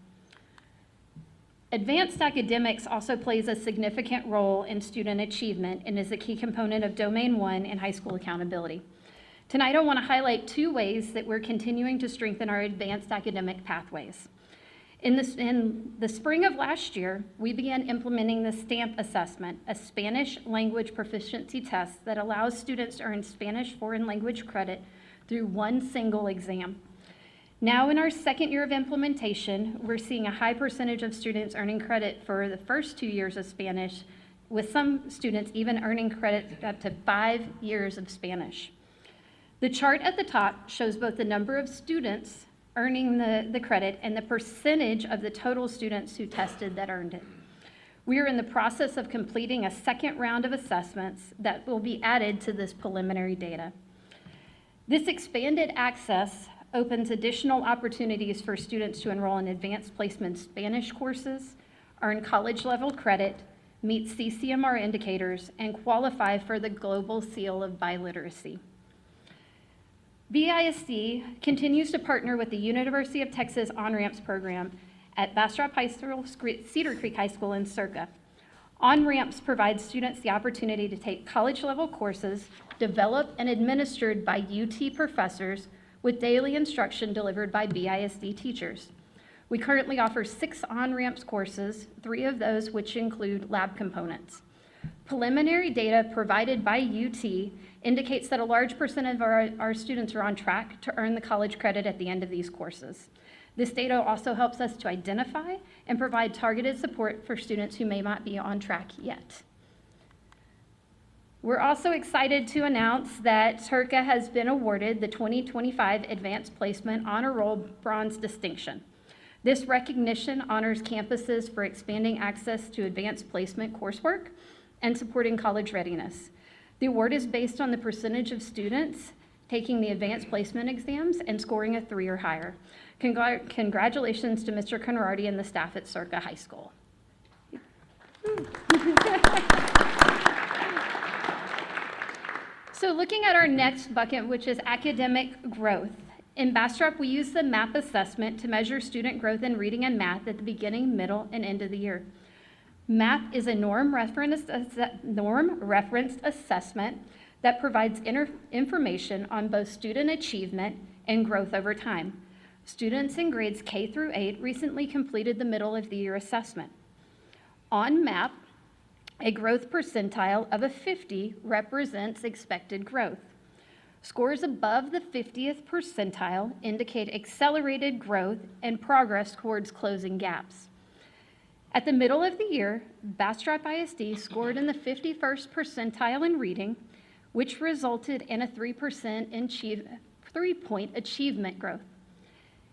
Advanced academics also plays a significant role in student achievement and is a key component of Domain 1 in high school accountability. Tonight, I want to highlight 2 ways that we're continuing to strengthen our advanced academic pathways. In the spring of last year, we began implementing the STAMP assessment, a Spanish language proficiency test that allows students to earn Spanish foreign language credit through one single exam. Now in our second year of implementation, we're seeing a high percentage of students earning credit for the first 2 years of Spanish, with some students even earning credit up to 5 years of Spanish. The chart at the top shows both the number of students earning the credit and the percentage of the total students who tested that earned it. We are in the process of completing a second round of assessments that will be added to this preliminary data. This expanded access opens additional opportunities for students to enroll in advanced placement Spanish courses, earn college-level credit, meet CCMR indicators, and qualify for the Global Seal of Biliteracy. BISD continues to partner with the University of Texas On-Ramps program at Bastrop High School, Cedar Creek High School in Circa. On-Ramps provides students the opportunity to take college-level courses developed and administered by UT professors with daily instruction delivered by BISD teachers. We currently offer 6 On-Ramps courses, 3 of those which include lab components. Preliminary data provided by UT indicates that a large percent of our students are on track to earn the college credit at the end of these courses. This data also helps us to identify and provide targeted support for students who may not be on track yet. We're also excited to announce that TURCA has been awarded the 2025 Advanced Placement Honor Roll Bronze Distinction. This recognition honors campuses for expanding access to advanced placement coursework and supporting college readiness. The award is based on the percentage of students taking the advanced placement exams and scoring a 3 or higher. Congratulations to Mr. Conradi and the staff at Circa High School. So looking at our next bucket, which is academic growth. In Bastrop, we use the MAP assessment to measure student growth in reading and math at the beginning, middle, and end of the year. MAP is a norm-referenced assessment that provides information on both student achievement and growth over time. Students in grades K through 8 recently completed the middle of the year assessment. On MAP, a growth percentile of a 50 represents expected growth. Scores above the 50th percentile indicate accelerated growth and progress towards closing gaps. At the middle of the year, Bastrop ISD scored in the 51st percentile in reading, which resulted in a 3-point achievement growth.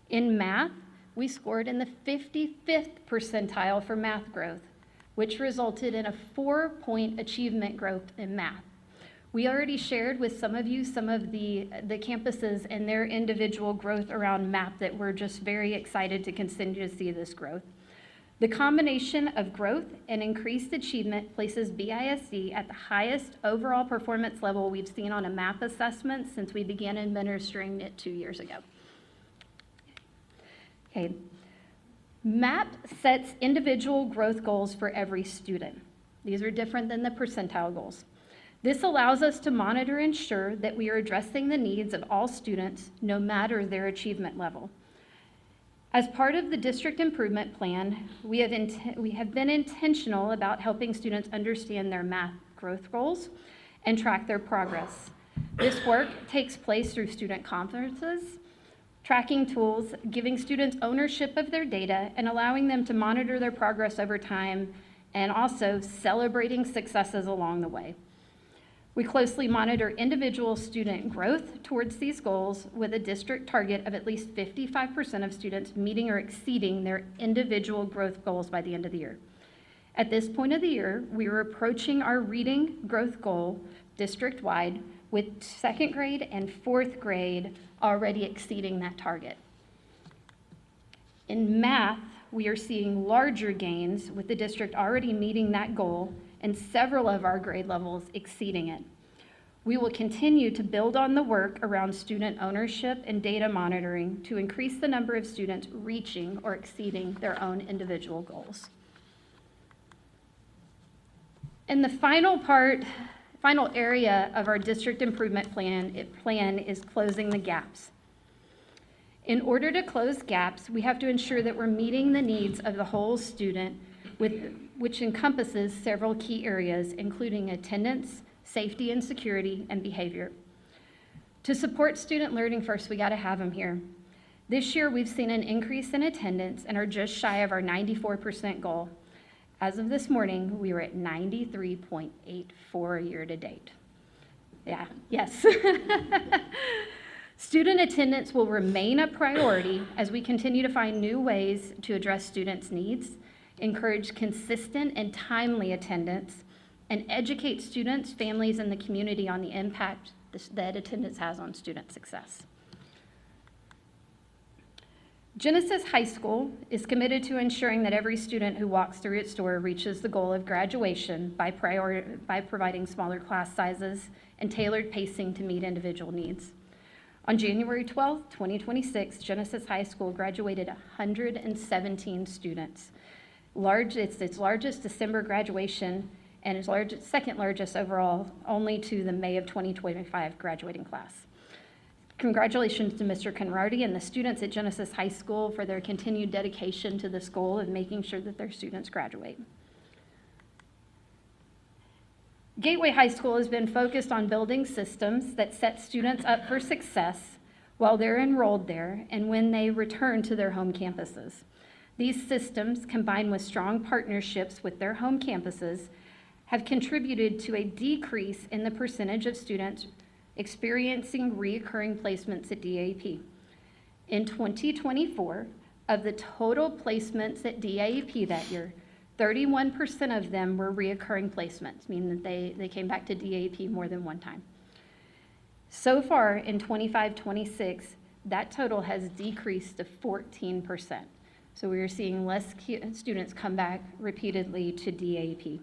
In math, we scored in the 55th percentile for math growth, which resulted in a 4-point achievement growth in math. We already shared with some of you some of the campuses and their individual growth around MAP that we're just very excited to continue to see this growth. The combination of growth and increased achievement places BISD at the highest overall performance level we've seen on a MAP assessment since we began administering it 2 years ago. Okay. MAP sets individual growth goals for every student. These are different than the percentile goals. This allows us to monitor and ensure that we are addressing the needs of all students, no matter their achievement level. As part of the district improvement plan, we have been intentional about helping students understand their math growth goals and track their progress. This work takes place through student conferences, tracking tools, giving students ownership of their data, and allowing them to monitor their progress over time, and also celebrating successes along the way. We closely monitor individual student growth towards these goals with a district target of at least 55% of students meeting or exceeding their individual growth goals by the end of the year. At this point of the year, we are approaching our reading growth goal district-wide with 2nd grade and 4th grade already exceeding that target. In math, we are seeing larger gains with the district already meeting that goal and several of our grade levels exceeding it. We will continue to build on the work around student ownership and data monitoring to increase the number of students reaching or exceeding their own individual goals. And the final area of our district improvement plan is closing the gaps. In order to close gaps, we have to ensure that we're meeting the needs of the whole student, which encompasses several key areas, including attendance, safety and security, and behavior. To support student learning first, we gotta have them here. This year, we've seen an increase in attendance and are just shy of our 94% goal. As of this morning, we were at 93.84 year to date. Yeah, yes. Student attendance will remain a priority as we continue to find new ways to address students' needs, encourage consistent and timely attendance, and educate students, families, and the community on the impact that attendance has on student success. Genesis High School is committed to ensuring that every student who walks through its door reaches the goal of graduation by providing smaller class sizes and tailored pacing to meet individual needs. On January 12, 2026, Genesis High School graduated 117 students. It's its largest December graduation and its second largest overall, only to the May of 2025 graduating class. Congratulations to Mr. Conradi and the students at Genesis High School for their continued dedication to this goal of making sure that their students graduate. Gateway High School has been focused on building systems that set students up for success while they're enrolled there and when they return to their home campuses. These systems, combined with strong partnerships with their home campuses, have contributed to a decrease in the percentage of students experiencing recurring placements at DAEP. In 2024, of the total placements at DAEP that year, 31% of them were reoccurring placements, meaning that they came back to DAEP more than one time. So far in 25-26, that total has decreased to 14%. So we are seeing less students come back repeatedly to DAEP.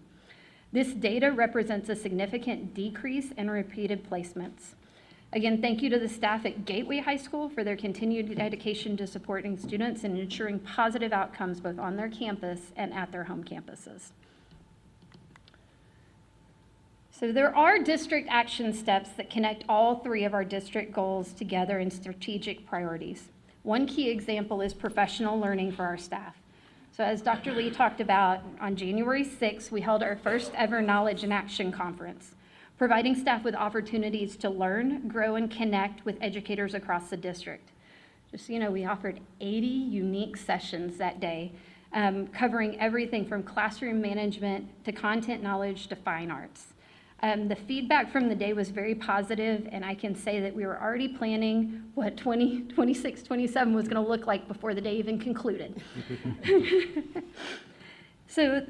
This data represents a significant decrease in repeated placements. Again, thank you to the staff at Gateway High School for their continued dedication to supporting students and ensuring positive outcomes both on their campus and at their home campuses. So there are district action steps that connect all three of our district goals together in strategic priorities. One key example is professional learning for our staff. So as Dr. Lee talked about, on January 6th, we held our first ever Knowledge in Action Conference, providing staff with opportunities to learn, grow, and connect with educators across the district. Just so you know, we offered 80 unique sessions that day, covering everything from classroom management to content knowledge to fine arts. The feedback from the day was very positive, and I can say that we were already planning what 2026, 27 was going to look like before the day even concluded. So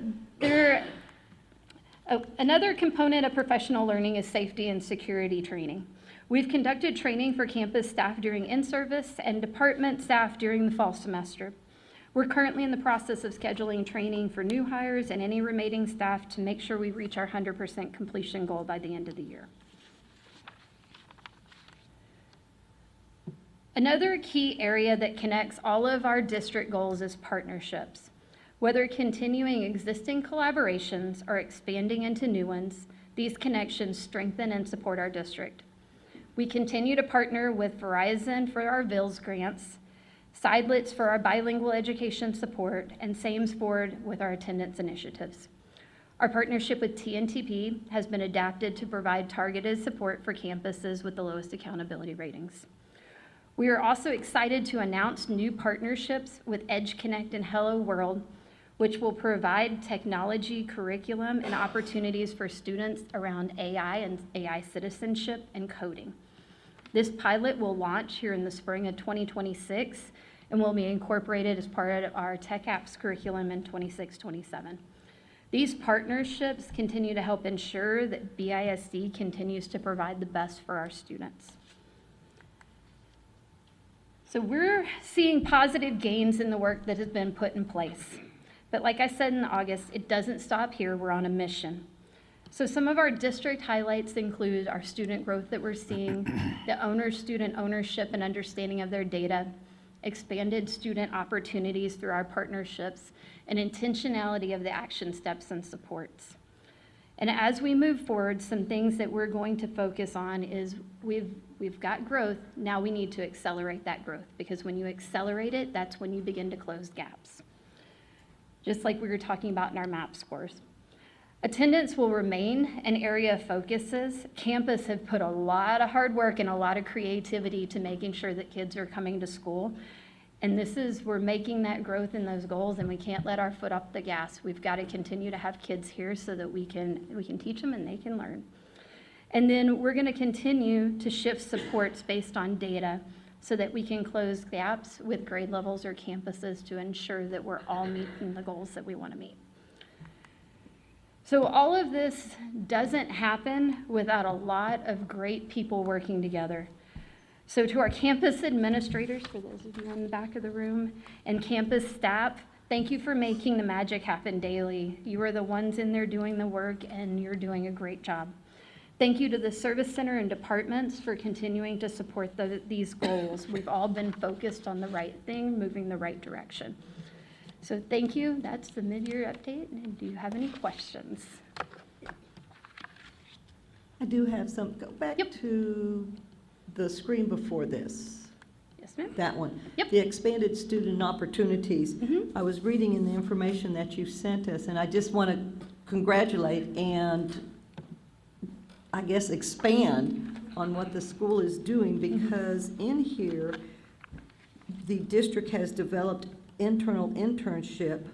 another component of professional learning is safety and security training. We've conducted training for campus staff during in-service and department staff during the fall semester. We're currently in the process of scheduling training for new hires and any remaining staff to make sure we reach our 100% completion goal by the end of the year. Another key area that connects all of our district goals is partnerships. Whether continuing existing collaborations or expanding into new ones, these connections strengthen and support our district. We continue to partner with Verizon for our VILS grants, Sidelets for our bilingual education support, and Samesford with our attendance initiatives. Our partnership with TNTP has been adapted to provide targeted support for campuses with the lowest accountability ratings. We are also excited to announce new partnerships with EdgeConnect and Hello World, which will provide technology curriculum and opportunities for students around AI and AI citizenship and coding. This pilot will launch here in the spring of 2026 and will be incorporated as part of our Tech Apps curriculum in 26-27. These partnerships continue to help ensure that BISD continues to provide the best for our students. So we're seeing positive gains in the work that has been put in place. But like I said in August, it doesn't stop here. We're on a mission. So some of our district highlights include our student growth that we're seeing, the student ownership and understanding of their data, expanded student opportunities through our partnerships, and intentionality of the action steps and supports. And as we move forward, some things that we're going to focus on is we've got growth, now we need to accelerate that growth, because when you accelerate it, that's when you begin to close gaps. Just like we were talking about in our MAP scores. Attendance will remain an area of focuses. Campus have put a lot of hard work and a lot of creativity to making sure that kids are coming to school. And we're making that growth in those goals, and we can't let our foot off the gas. We've got to continue to have kids here so that we can teach them and they can learn. And then we're going to continue to shift supports based on data so that we can close gaps with grade levels or campuses to ensure that we're all meeting the goals that we want to meet. So all of this doesn't happen without a lot of great people working together. So to our campus administrators, for those of you in the back of the room, and campus staff, thank you for making the magic happen daily. You are the ones in there doing the work, and you're doing a great job. Thank you to the service center and departments for continuing to support these goals. We've all been focused on the right thing, moving the right direction. So thank you. That's the mid-year update. And do you have any questions? I do have some. Go back to the screen before this. Yes, ma'am. That one. Yep. The expanded student opportunities. I was reading in the information that you sent us, and I just want to congratulate and I guess, expand on what the school is doing, because in here, the district has developed internal internship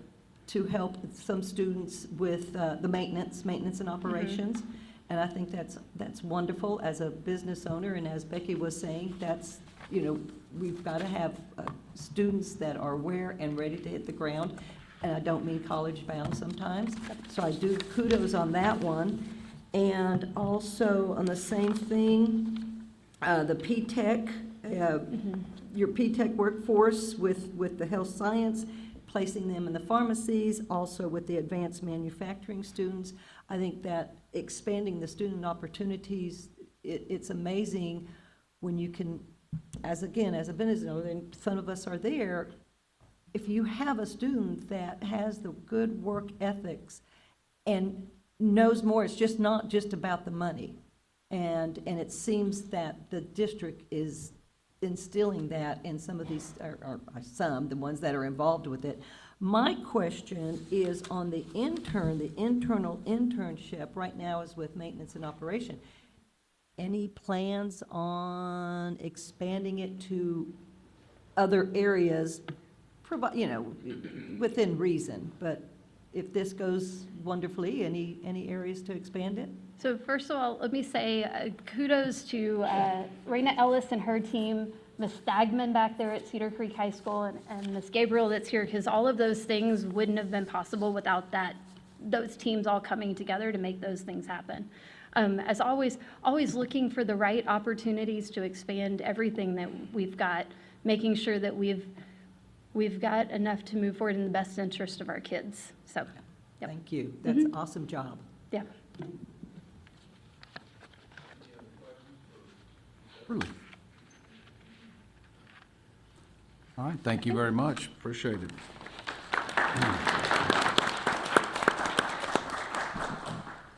to help some students with the maintenance and operations. And I think that's wonderful as a business owner, and as Becky was saying, that's, you know, we've got to have students that are aware and ready to hit the ground, and I don't mean college bound sometimes. So I do kudos on that one. And also on the same thing, the P-TECH, your P-TECH workforce with the health science, placing them in the pharmacies, also with the advanced manufacturing students. I think that expanding the student opportunities, it's amazing when you can, as a business owner, and some of us are there, if you have a student that has the good work ethics and knows more, it's just not just about the money. And it seems that the district is instilling that in some of these, or the ones that are involved with it. My question is on the internal internship right now is with maintenance and operation. Any plans on expanding it to other areas, within reason, but if this goes wonderfully, any areas to expand it? So first of all, let me say kudos to Raina Ellis and her team, Ms. Stagman back there at Cedar Creek High School, and Ms. Gabriel that's here, because all of those things wouldn't have been possible without those teams all coming together to make those things happen. As always looking for the right opportunities to expand everything that we've got, making sure that we've got enough to move forward in the best interest of our kids. So, yep. Thank you. That's an awesome job. Yeah. Really? All right, thank you very much. Appreciate it.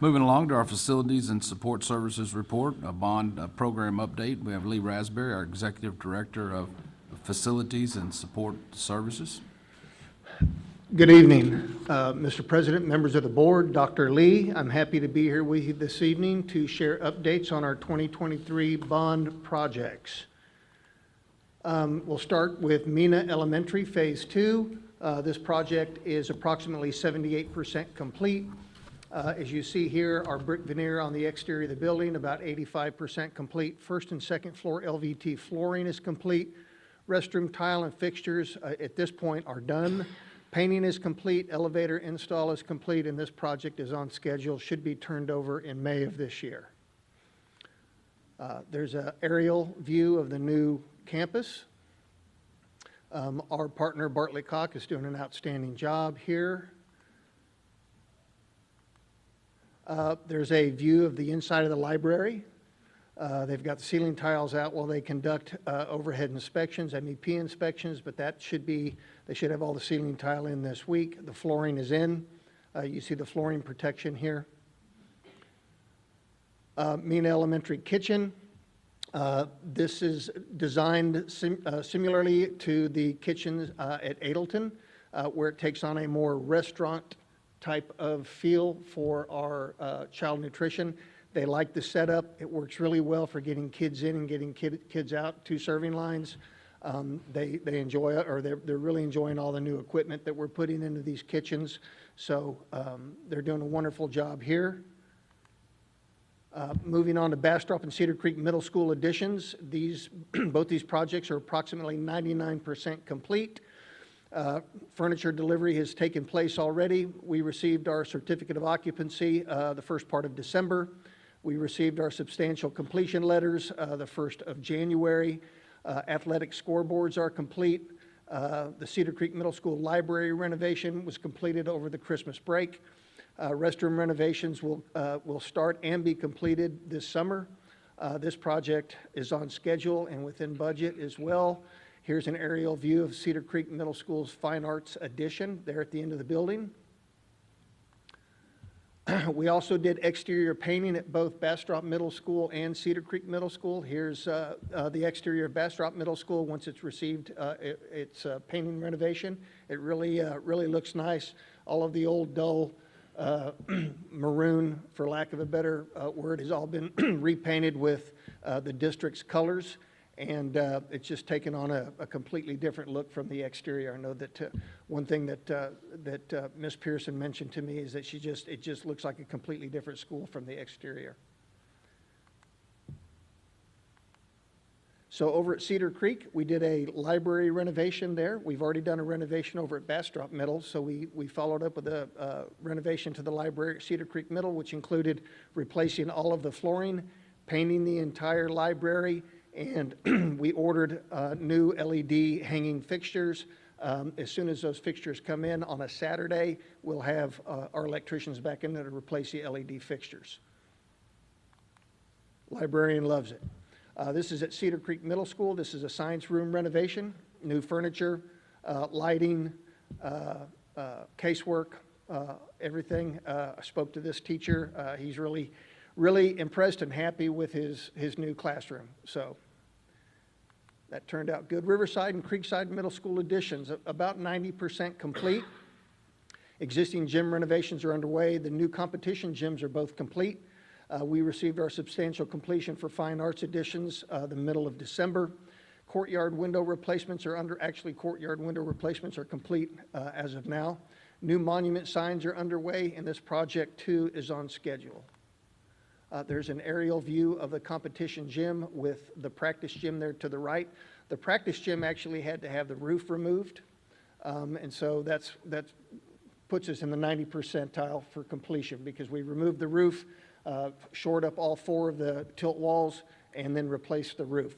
Moving along to our Facilities and Support Services Report, a bond program update. We have Lee Raspberry, our Executive Director of Facilities and Support Services. Good evening, Mr. President, members of the board, Dr. Lee. I'm happy to be here with you this evening to share updates on our 2023 bond projects. We'll start with Mena Elementary Phase 2. This project is approximately 78% complete. As you see here, our brick veneer on the exterior of the building, about 85% complete. First and second floor LVT flooring is complete. Restroom tile and fixtures at this point are done. Painting is complete, elevator install is complete, and this project is on schedule, should be turned over in May of this year. There's an aerial view of the new campus. Our partner, Bartlett Cock, is doing an outstanding job here. There's a view of the inside of the library. They've got the ceiling tiles out while they conduct overhead inspections, MEP inspections, but they should have all the ceiling tile in this week. The flooring is in. You see the flooring protection here. Mena Elementary Kitchen. This is designed similarly to the kitchens at Adelton, where it takes on a more restaurant type of feel for our child nutrition. They like the setup. It works really well for getting kids in and getting kids out, 2 serving lines. They enjoy it, or they're really enjoying all the new equipment that we're putting into these kitchens. So they're doing a wonderful job here. Moving on to Bastrop and Cedar Creek Middle School additions. Both these projects are approximately 99% complete. Furniture delivery has taken place already. We received our certificate of occupancy the first part of December. We received our substantial completion letters the 1st of January. Athletic scoreboards are complete. The Cedar Creek Middle School library renovation was completed over the Christmas break. Restroom renovations will start and be completed this summer. This project is on schedule and within budget as well. Here's an aerial view of Cedar Creek Middle School's Fine Arts addition there at the end of the building. We also did exterior painting at both Bastrop Middle School and Cedar Creek Middle School. Here's the exterior of Bastrop Middle School once it's received its painting renovation. It really looks nice. All of the old dull maroon, for lack of a better word, has all been repainted with the district's colors, and it's just taken on a completely different look from the exterior. I know that one thing that Ms. Pearson mentioned to me is that it just looks like a completely different school from the exterior. So over at Cedar Creek, we did a library renovation there. We've already done a renovation over at Bastrop Middle, so we followed up with a renovation to the library at Cedar Creek Middle, which included replacing all of the flooring, painting the entire library, and we ordered new LED hanging fixtures. As soon as those fixtures come in on a Saturday, we'll have our electricians back in there to replace the LED fixtures. Librarian loves it. This is at Cedar Creek Middle School. This is a science room renovation, new furniture, lighting, casework, everything. I spoke to this teacher. He's really impressed and happy with his new classroom. So that turned out good. Riverside and Creekside Middle School additions, about 90% complete. Existing gym renovations are underway. The new competition gyms are both complete. We received our substantial completion for fine arts additions the middle of December. Courtyard window replacements courtyard window replacements are complete as of now. New monument signs are underway, and this project too is on schedule. There's an aerial view of the competition gym with the practice gym there to the right. The practice gym actually had to have the roof removed, and so that puts us in the 90th percentile for completion, because we removed the roof, shored up all 4 of the tilt walls, and then replaced the roof.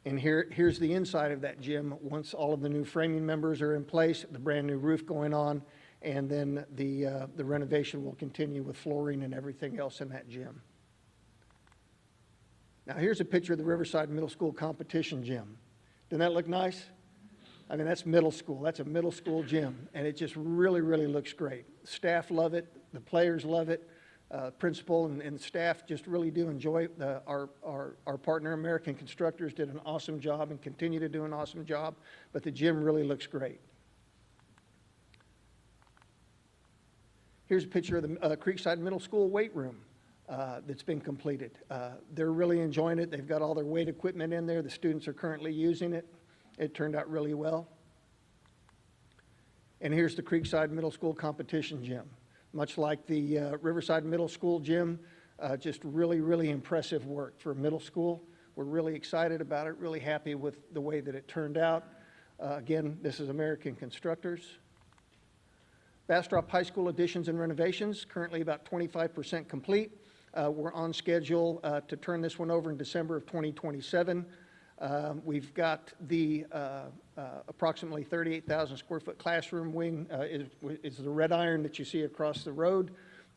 And here's the inside of that gym once all of the new framing members are in place, the brand new roof going on, and then the renovation will continue with flooring and everything else in that gym. Now here's a picture of the Riverside Middle School competition gym. Doesn't that look nice? I mean, that's middle school. That's a middle school gym, and it just really, really looks great. Staff love it. The players love it. Principal and staff just really do enjoy it. Our partner, American Constructors, did an awesome job and continue to do an awesome job, but the gym really looks great. Here's a picture of the Creekside Middle School weight room that's been completed. They're really enjoying it. They've got all their weight equipment in there. The students are currently using it. It turned out really well. And here's the Creekside Middle School competition gym. Much like the Riverside Middle School gym, just really, really impressive work for middle school. We're really excited about it, really happy with the way that it turned out. Again, this is American Constructors. Bastrop High School additions and renovations, currently about 25% complete. We're on schedule to turn this one over in December of 2027. We've got the approximately 38,000 square foot classroom wing is the red iron that you see across the road.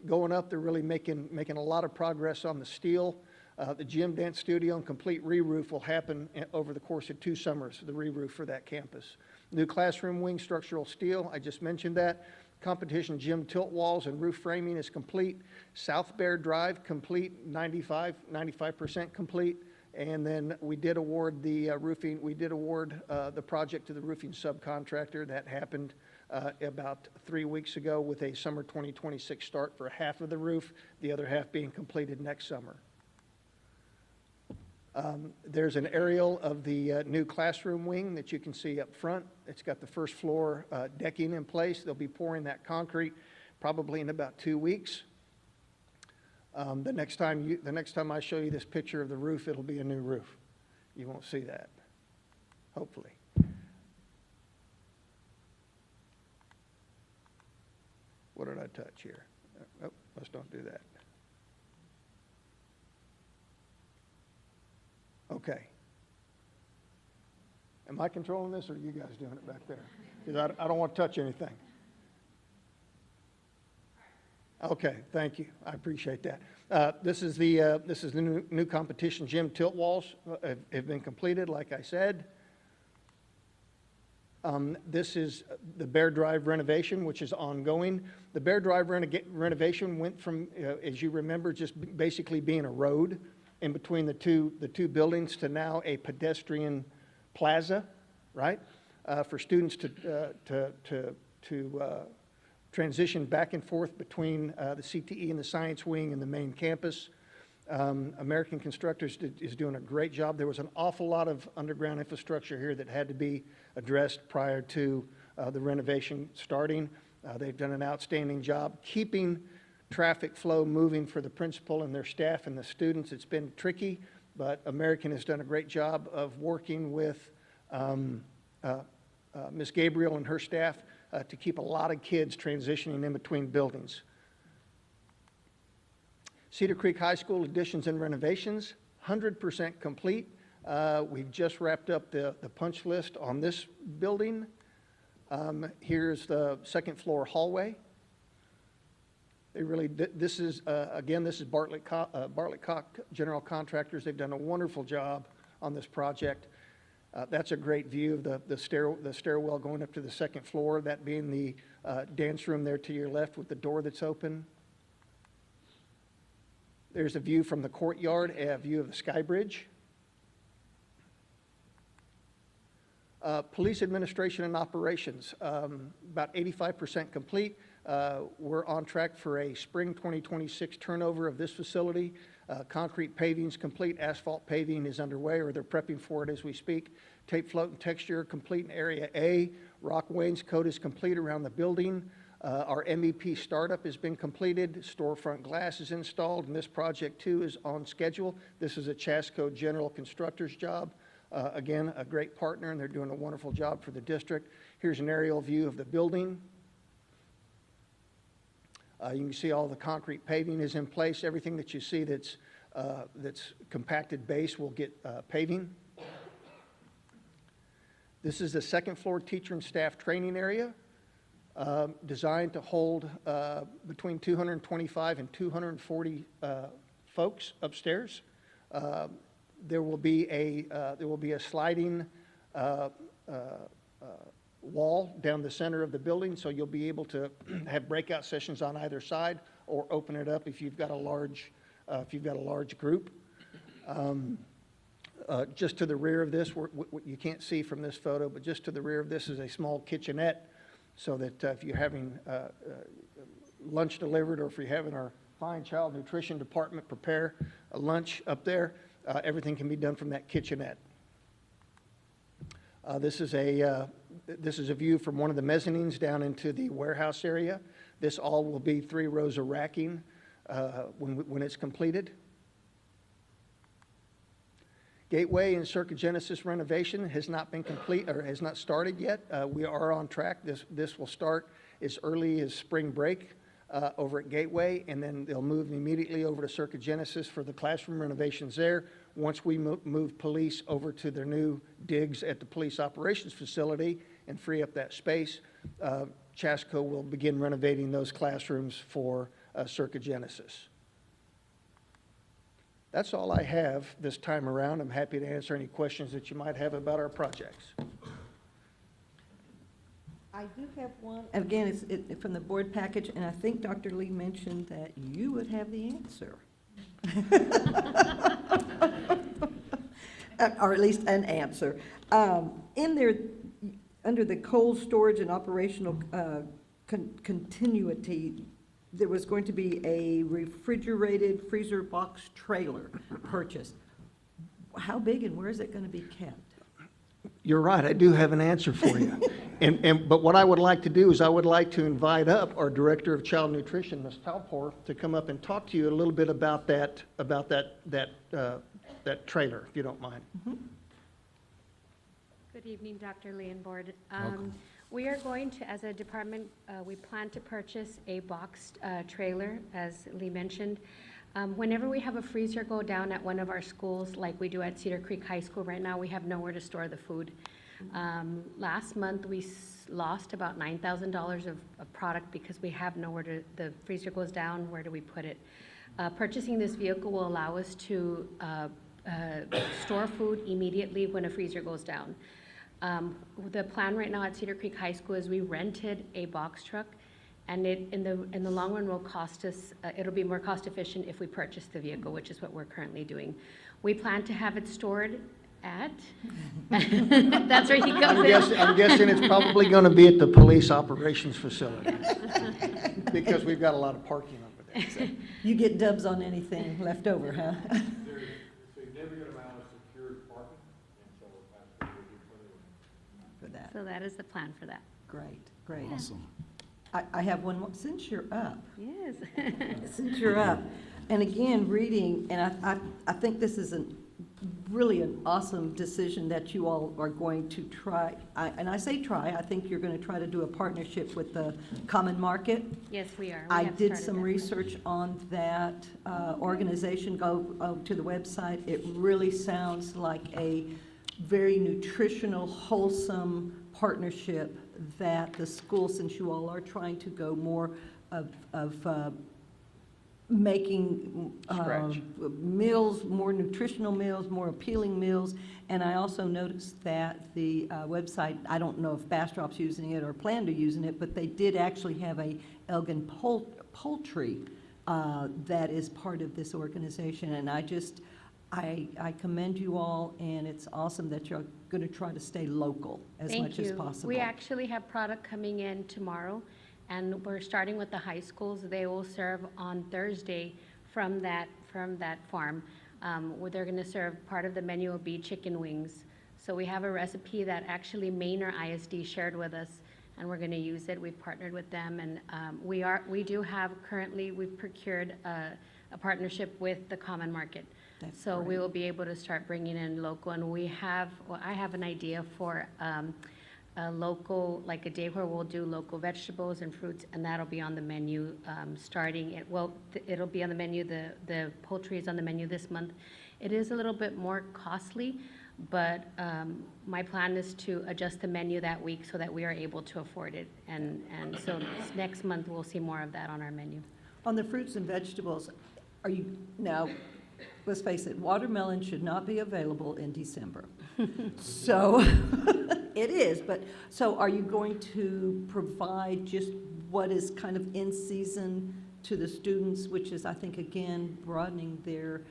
Going up, they're really making a lot of progress on the steel. The gym, dance studio, and complete re-roof will happen over the course of 2 summers, the re-roof for that campus. New classroom wing, structural steel, I just mentioned that. Competition gym tilt walls and roof framing is complete. South Bear Drive complete, 95% complete. And then we did award the roofing, the project to the roofing subcontractor. That happened about 3 weeks ago with a summer 2026 start for half of the roof, the other half being completed next summer. There's an aerial of the new classroom wing that you can see up front. It's got the first floor decking in place. They'll be pouring that concrete probably in about 2 weeks. The next time I show you this picture of the roof, it'll be a new roof. You won't see that, hopefully. What did I touch here? Oh, let's don't do that. Okay. Am I controlling this, or are you guys doing it back there? Because I don't want to touch anything. Okay, thank you. I appreciate that. This is the new competition gym tilt walls have been completed, like I said. This is the Bear Drive renovation, which is ongoing. The Bear Drive renovation went from, as you remember, just basically being a road in between the two buildings to now a pedestrian plaza, right? For students to transition back and forth between the CTE and the science wing and the main campus. American Constructors is doing a great job. There was an awful lot of underground infrastructure here that had to be addressed prior to the renovation starting. They've done an outstanding job keeping traffic flow moving for the principal and their staff and the students. It's been tricky, but American has done a great job of working with Ms. Gabriel and her staff to keep a lot of kids transitioning in between buildings. Cedar Creek High School additions and renovations, 100% complete. We've just wrapped up the punch list on this building. Here's the second floor hallway. They really, this is, again, this is Bartlett Cock General Contractors. They've done a wonderful job on this project. That's a great view of the stairwell going up to the second floor, that being the dance room there to your left with the door that's open. There's a view from the courtyard, a view of the Sky Bridge. Police administration and operations, about 85% complete. We're on track for a spring 2026 turnover of this facility. Concrete paving is complete. Asphalt paving is underway, or they're prepping for it as we speak. Tape float and texture complete in Area A. Rock wainscot is complete around the building. Our MEP startup has been completed. Storefront glass is installed, and this project too is on schedule. This is a Chasco General Constructors job. Again, a great partner, and they're doing a wonderful job for the district. Here's an aerial view of the building. You can see all the concrete paving is in place. Everything that you see that's compacted base will get paving. This is the second floor teacher and staff training area, designed to hold between 225 and 240 folks upstairs. There will be a sliding wall down the center of the building, so you'll be able to have breakout sessions on either side, or open it up if you've got a large group. Just to the rear of this, what you can't see from this photo, but just to the rear of this is a small kitchenette, so that if you're having lunch delivered, or if you're having our fine child nutrition department prepare a lunch up there, everything can be done from that kitchenette. This is a view from one of the mezzanines down into the warehouse area. This all will be 3 rows of racking when it's completed. Gateway and Circuit Genesis renovation has not been complete, or has not started yet. We are on track. This will start as early as spring break over at Gateway, and then they'll move immediately over to Circuit Genesis for the classroom renovations there. Once we move police over to their new digs at the police operations facility and free up that space, Chasco will begin renovating those classrooms for Circuit Genesis. That's all I have this time around. I'm happy to answer any questions that you might have about our projects. I do have one. Again, it's from the board package, and I think Dr. Lee mentioned that you would have the answer. Or at least an answer. In there, under the cold storage and operational continuity, there was going to be a refrigerated freezer box trailer purchased. How big and where is it going to be kept? You're right, I do have an answer for you. But what I would like to do is I would like to invite up our Director of Child Nutrition, Ms. Talpor, to come up and talk to you a little bit about that trailer, if you don't mind. Mm-hmm. Good evening, Dr. Lee and Board. Welcome. We are going to, as a department, we plan to purchase a boxed trailer, as Lee mentioned. Whenever we have a freezer go down at one of our schools, like we do at Cedar Creek High School right now, we have nowhere to store the food. Last month, we lost about $9,000 of product because we have nowhere to, the freezer goes down, where do we put it? Purchasing this vehicle will allow us to store food immediately when a freezer goes down. The plan right now at Cedar Creek High School is we rented a box truck, and it in the long run will cost us, it'll be more cost efficient if we purchase the vehicle, which is what we're currently doing. We plan to have it stored at. That's where he goes in. I'm guessing it's probably going to be at the police operations facility, because we've got a lot of parking over there. So. You get dubs on anything left over, huh? There's a significant amount of secured parking, and so that's what we do plenty of. For that. So that is the plan for that. Great, great. Awesome. I have one more, since you're up, Yes. since you're up, and again, reading, and I think this is really an awesome decision that you all are going to try, and I say try, I think you're going to try to do a partnership with the Common Market. Yes, we are. We I have did started some that. research on that organization, go to the website. It really sounds like a very nutritional, wholesome partnership that the school, since you all are trying to go more of making Stretch. meals, more nutritional meals, more appealing meals. And I also noticed that the website, I don't know if Bastrop's using it or plan to using it, but they did actually have a Elgin poultry that is part of this organization. And I commend you all, and it's awesome that you're going to try to stay local as much as possible. We actually have product coming in tomorrow, and we're starting with the high schools. They will serve on Thursday from that farm. Where they're going to serve, part of the menu will be chicken wings. So we have a recipe that actually Manor ISD shared with us, and we're going to use it. We've partnered with them, and we've procured a partnership with the Common Market. That's So we great. will be able to start bringing in local, and I have an idea for a local, like a day where we'll do local vegetables and fruits, and that'll be on the menu it'll be on the menu, the poultry is on the menu this month. It is a little bit more costly, but my plan is to adjust the menu that week so that we are able to afford it. And so next month, we'll see more of that on our menu. On the fruits and vegetables, now, let's face it, watermelon should not be available in December. So, it is, but, so are you going to provide just what is kind of in season to the students, which is, I think, again, broadening their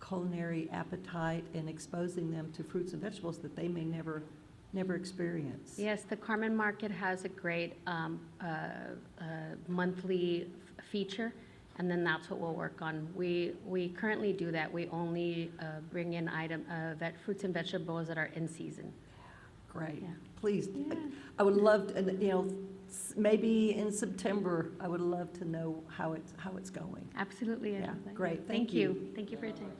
culinary appetite and exposing them to fruits and vegetables that they may never experience? Yes, the Carmen Market has a great monthly feature, and then that's what we'll work on. We currently do that. We only bring in fruits and vegetables that are in season. Great. Yeah. Please, Yeah. I would love, maybe in September, I would love to know how it's going. Absolutely. Yeah, I'd- great. Thank you. Thank you for your time.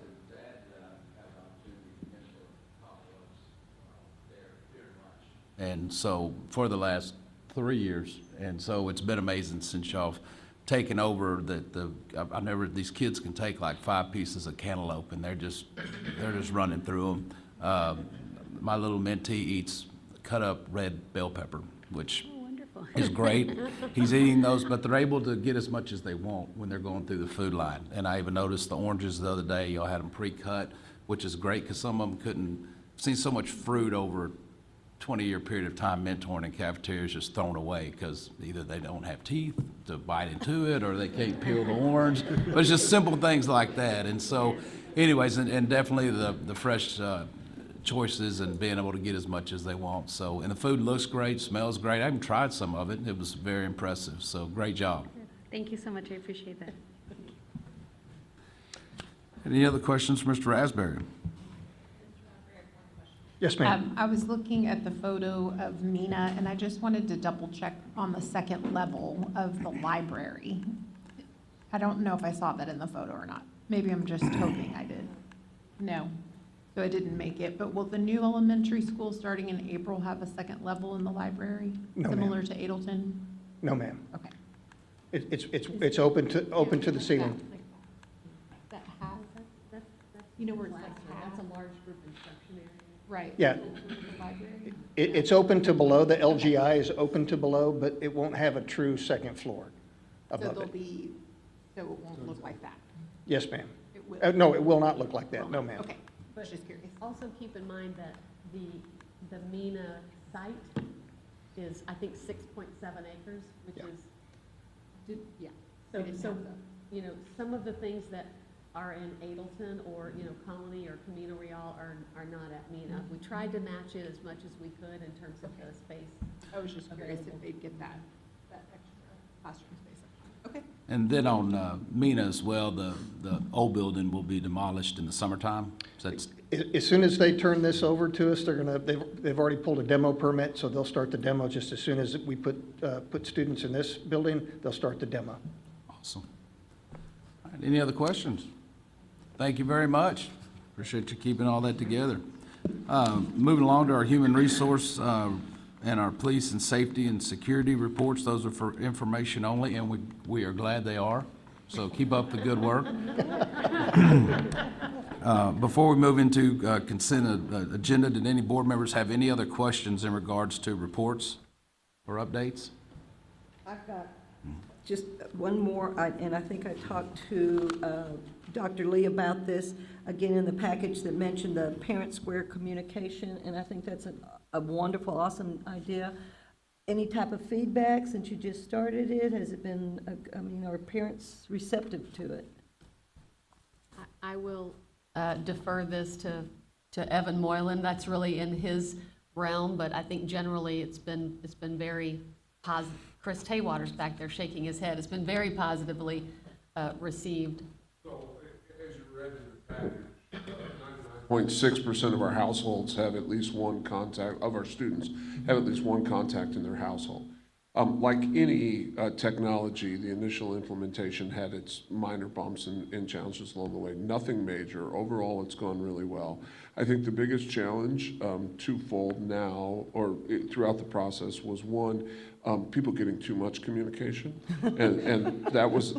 And so for the last 3 years, and so it's been amazing since y'all have taken over these kids can take like 5 pieces of cantaloupe and they're just running through them. My little mentee eats cut up red bell pepper, which Oh, wonderful. is great. He's eating those, but they're able to get as much as they want when they're going through the food line. And I even noticed the oranges the other day, y'all had them pre-cut, which is great because some of them couldn't, seen so much fruit over a 20-year period of time mentoring in cafeterias just thrown away because either they don't have teeth to bite into it or they can't peel the orange. But it's just simple things like that. And so anyways, and definitely the fresh choices and being able to get as much as they want. So, and the food looks great, smells great. I haven't tried some of it. It was very impressive. So great job. Thank you so much. I appreciate that. Any other questions for Mr. Raspberry? Yes, ma'am. I was looking at the photo of Mina, and I just wanted to double check on the second level of the library. I don't know if I saw that in the photo or not. Maybe I'm just hoping I did. No, so I didn't make it. But will the new elementary school starting in April have a second level in the library? No, ma'am. Similar to Adelton? No, ma'am. Okay. It's open to the ceiling. That half, you know where it's like half? That's a large group instruction area. Right. Yeah. The library? It's open to below, the LGI is open to below, but it won't have a true second floor So above there'll it. be, so it won't look like that? Yes, ma'am. It will? No, it will not look like that, no, ma'am. Okay, I was just curious. Also keep in mind that the MENA site is, I think, 6.7 acres, which Yeah. is, Yeah. so, I didn't so, have that. some of the things that are in Adelton or, Colony or Camino Real are are not at MENA. We tried to match it as much as we could in terms of the space. I was just curious if they'd get that extra classroom space. Okay. And then on MENA as well, the old building will be demolished in the summertime. So that's, As soon as they turn this over to us, they've already pulled a demo permit, so they'll start the demo just as soon as we put students in this building, they'll start the demo. awesome. All right, any other questions? Thank you very much. Appreciate you keeping all that together. Moving along to our human resource and our police and safety and security reports. Those are for information only, and we are glad they are. So keep up the good work. Before we move into consent agenda, did any board members have any other questions in regards to reports or updates? I've got just one more, and I think I talked to Dr. Lee about this, again, in the package that mentioned the Parent Square communication, and I think that's a wonderful, awesome idea. Any type of feedback since you just started it? Has it been, are parents receptive to it? I will defer this to Evan Moylan. That's really in his realm, but I think generally it's been very positive. Chris Taywater's back there shaking his head. It's been very positively received. So, as you read in the package, 99.6% of our households have at least one contact, of our students have at least one contact in their household. Like any technology, the initial implementation had its minor bumps and challenges along the way. Nothing major. Overall, it's gone really well. I think the biggest challenge, twofold now, or throughout the process, was one, people getting too much communication, and that was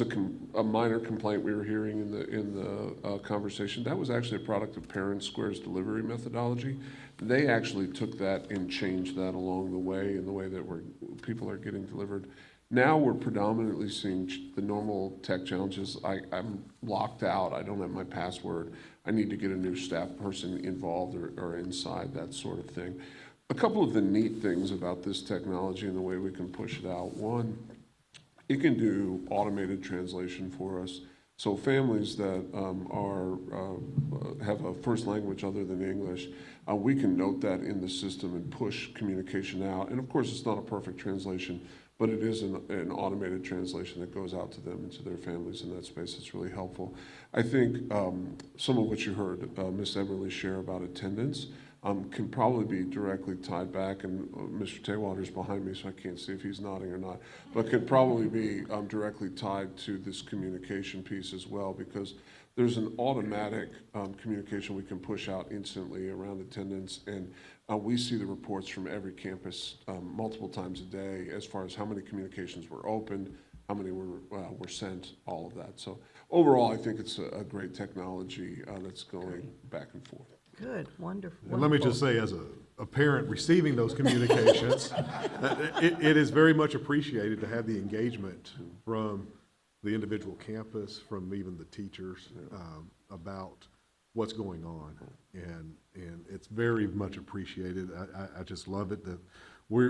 a minor complaint we were hearing in the conversation. That was actually a product of Parent Square's delivery methodology. They actually took that and changed that along the way in the way that people are getting delivered. Now we're predominantly seeing the normal tech challenges. I'm locked out. I don't have my password. I need to get a new staff person involved or inside, that sort of thing. A couple of the neat things about this technology and the way we can push it out. One, it can do automated translation for us. So families that have a first language other than English, we can note that in the system and push communication out. And of course, it's not a perfect translation, but it is an automated translation that goes out to them and to their families in that space. It's really helpful. I think some of what you heard Ms. Eberly share about attendance can probably be directly tied back, and Mr. Taywater's behind me, so I can't see if he's nodding or not, but could probably be directly tied to this communication piece as well, because there's an automatic communication we can push out instantly around attendance, and we see the reports from every campus multiple times a day as far as how many communications were opened, how many were sent, all of that. So overall, I think it's a great technology that's going back and forth. Good, wonderful. And let me just say, as a parent receiving those communications, it is very much appreciated to have the engagement from the individual campus, from even the teachers, about what's going on. And it's very much appreciated. I just love it that we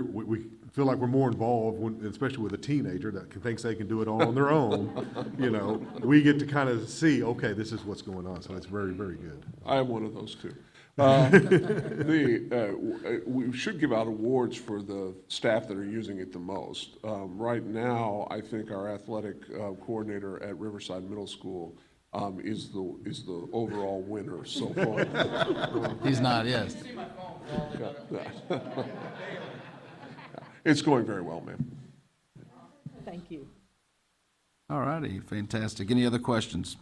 feel like we're more involved, especially with a teenager that thinks they can do it all on their own. You know, we get to kind of see, okay, this is what's going on. So it's very, very good. I am one of those too. We should give out awards for the staff that are using it the most. Right now, I think our athletic coordinator at Riverside Middle School is the overall winner so far. He's not, yes. It's going very well, ma'am. Thank you. All righty, fantastic. Any other questions?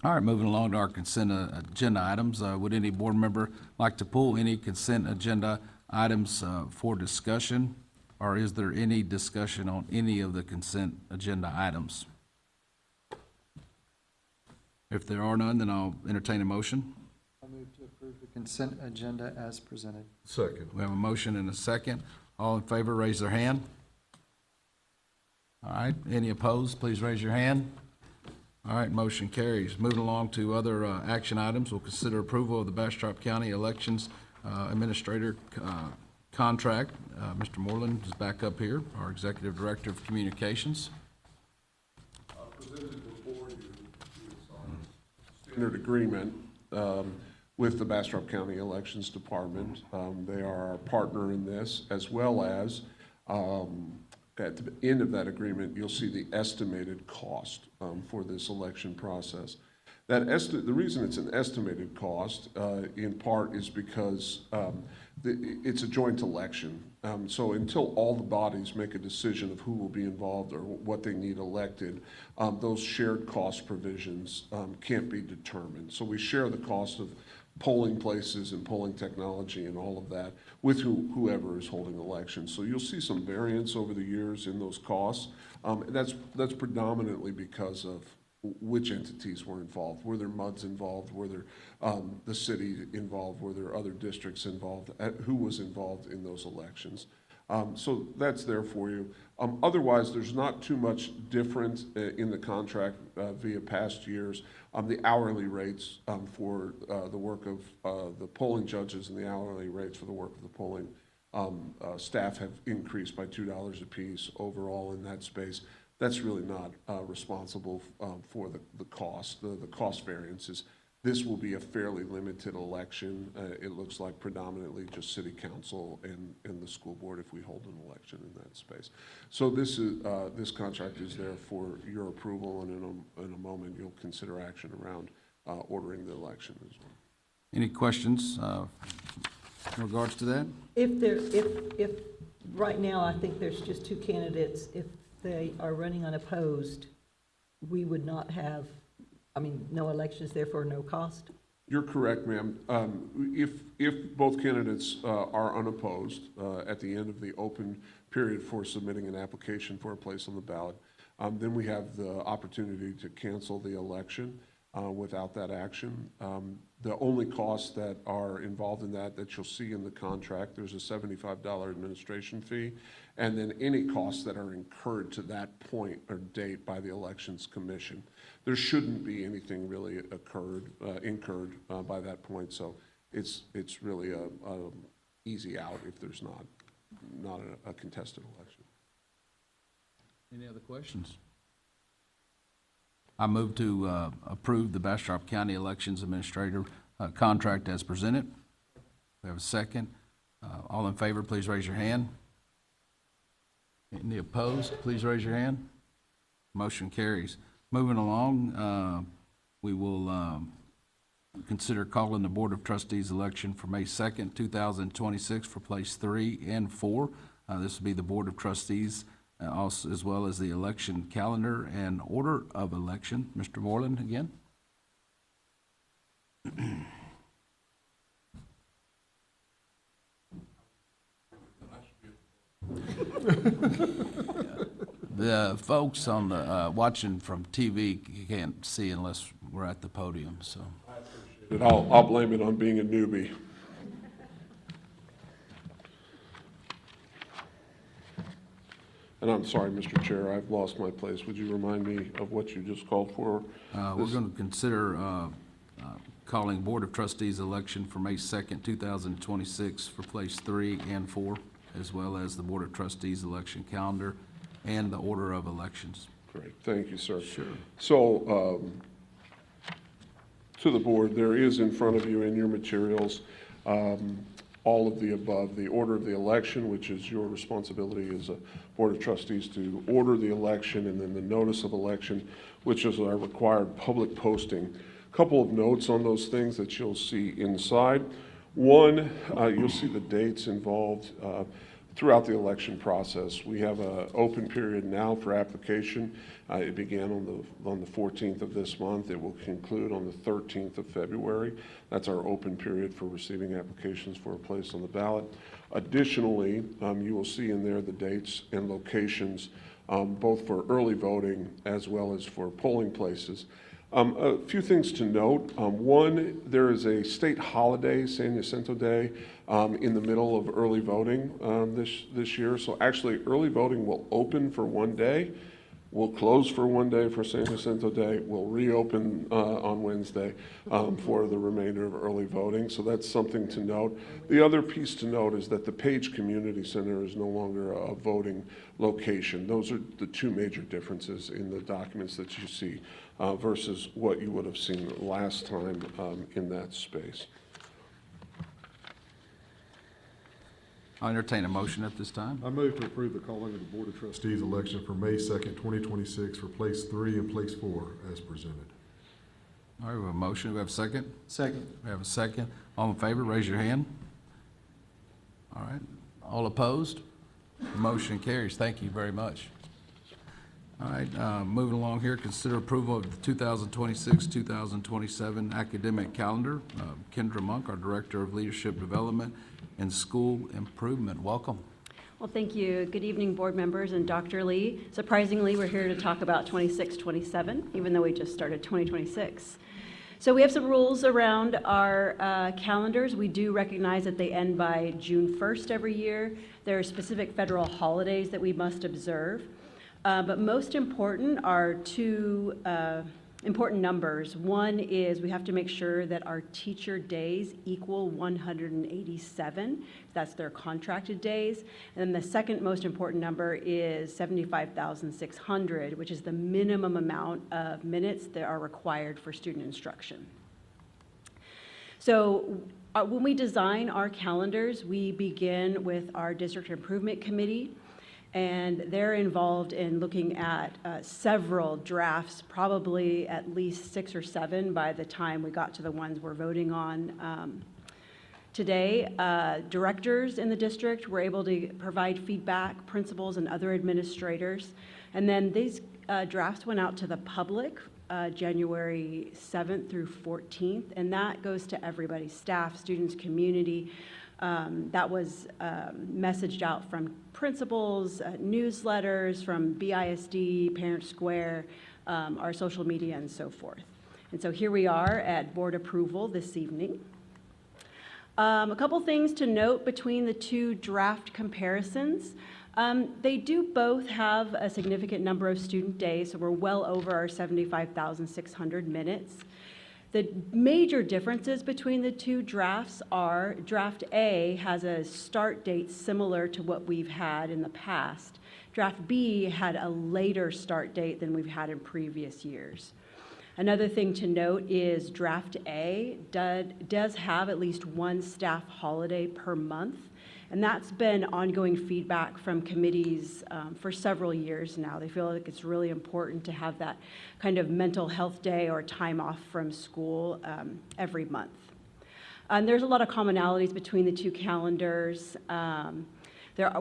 All right, moving along to our consent agenda items. Would any board member like to pull any consent agenda items for discussion? Or is there any discussion on any of the consent agenda items? If there are none, then I'll entertain a motion. I move to approve the consent agenda as presented. Second. We have a motion and a second. All in favor, raise their hand. All right, any opposed, please raise your hand. All right, motion carries. Moving along to other action items, we'll consider approval of the Bastrop County Elections Administrator contract. Mr. Moreland is back up here, our Executive Director of Communications. Presented before you is our standard agreement. with the Bastrop County Elections Department. They are our partner in this, as well as at the end of that agreement, you'll see the estimated cost for this election process. The reason it's an estimated cost, in part, is because it's a joint election. So until all the bodies make a decision of who will be involved or what they need elected, those shared cost provisions can't be determined. So we share the cost of polling places and polling technology and all of that with whoever is holding elections. So you'll see some variance over the years in those costs. That's predominantly because of which entities were involved. Were there MUDs involved? Were there the city involved? Were there other districts involved? Who was involved in those elections? So that's there for you. Otherwise, there's not too much difference in the contract via past years. The hourly rates for the work of the polling judges and the hourly rates for the work of the polling staff have increased by $2 apiece overall in that space. That's really not responsible for the cost. The cost variances. This will be a fairly limited election. It looks like predominantly just city council and the school board if we hold an election in that space. So this contract is there for your approval, and in a moment you'll consider action around ordering the election as well. Any questions in regards to that? If right now, I think there's just two candidates, if they are running unopposed, we would not have, no elections, therefore no cost? You're correct, ma'am. If both candidates are unopposed at the end of the open period for submitting an application for a place on the ballot, then we have the opportunity to cancel the election without that action. The only costs that are involved in that you'll see in the contract, there's a $75 administration fee, and then any costs that are incurred to that point or date by the Elections Commission. There shouldn't be anything really incurred by that point, so it's really a easy out if there's not a contested election. Any other questions? I move to approve the Bastrop County Elections Administrator contract as presented. We have a second. All in favor, please raise your hand. Any opposed, please raise your hand. Motion carries. Moving along, we will consider calling the Board of Trustees election for May 2nd, 2026 for place 3 and 4. This will be the Board of Trustees also, as well as the election calendar and order of election. Mr. Moreland again. The folks on the watching from TV can't see unless we're at the podium, so. I'll blame it on being a newbie. And I'm sorry, Mr. Chair, I've lost my place. Would you remind me of what you just called for? We're going to consider calling Board of Trustees election for May 2nd, 2026 for place 3 and 4, as well as the Board of Trustees election calendar and the order of elections. Great, thank you, sir. Sure. So, to the board, there is in front of you in your materials all of the above, the order of the election, which is your responsibility as a Board of Trustees to order the election, and then the notice of election, which is our required public posting. A couple of notes on those things that you'll see inside. One, you'll see the dates involved throughout the election process. We have an open period now for application. It began on the 14th of this month. It will conclude on the 13th of February. That's our open period for receiving applications for a place on the ballot. Additionally, you will see in there the dates and locations, both for early voting as well as for polling places. A few things to note. One, there is a state holiday, San Jacinto Day, in the middle of early voting this year. So actually, early voting will open for one day. We'll close for one day for San Jacinto Day. We'll reopen on Wednesday for the remainder of early voting. So that's something to note. The other piece to note is that the Page Community Center is no longer a voting location. Those are the two major differences in the documents that you see versus what you would have seen last time in that space. I'll entertain a motion at this time. I move to approve the calling of the Board of Trustees election for May 2nd, 2026 for place 3 and place 4 as presented. All right, we have a motion. We have a second? Second. We have a second. All in favor, raise your hand. All right. All opposed? Motion carries. Thank you very much. All right, moving along here, consider approval of the 2026-2027 academic calendar. Kendra Monk, our Director of Leadership Development and School Improvement. Welcome. Well, thank you. Good evening, board members and Dr. Lee. Surprisingly, we're here to talk about 26-27, even though we just started 2026. So we have some rules around our calendars. We do recognize that they end by June 1st every year. There are specific federal holidays that we must observe. But most important are two important numbers. One is we have to make sure that our teacher days equal 187. That's their contracted days. And then the second most important number is 75,600, which is the minimum amount of minutes that are required for student instruction. So when we design our calendars, we begin with our District Improvement Committee. And they're involved in looking at several drafts, probably at least 6 or 7 by the time we got to the ones we're voting on today. Directors in the district were able to provide feedback, principals and other administrators. And then these drafts went out to the public January 7th through 14th, and that goes to everybody, staff, students, community. That was messaged out from principals, newsletters, from BISD, Parent Square, our social media, and so forth. And so here we are at board approval this evening. A couple things to note between the two draft comparisons. They do both have a significant number of student days, so we're well over our 75,600 minutes. The major differences between the two drafts are Draft A has a start date similar to what we've had in the past. Draft B had a later start date than we've had in previous years. Another thing to note is Draft A does have at least one staff holiday per month. And that's been ongoing feedback from committees for several years now. They feel like it's really important to have that kind of mental health day or time off from school every month. And there's a lot of commonalities between the two calendars.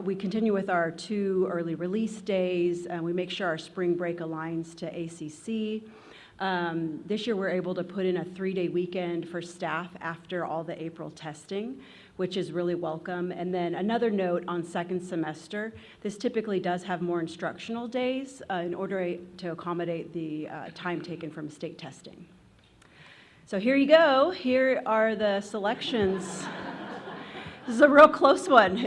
We continue with our 2 early release days, and we make sure our spring break aligns to ACC. This year we're able to put in a 3-day weekend for staff after all the April testing, which is really welcome. And then another note on second semester, this typically does have more instructional days in order to accommodate the time taken from state testing. So here you go. Here are the selections. This is a real close one.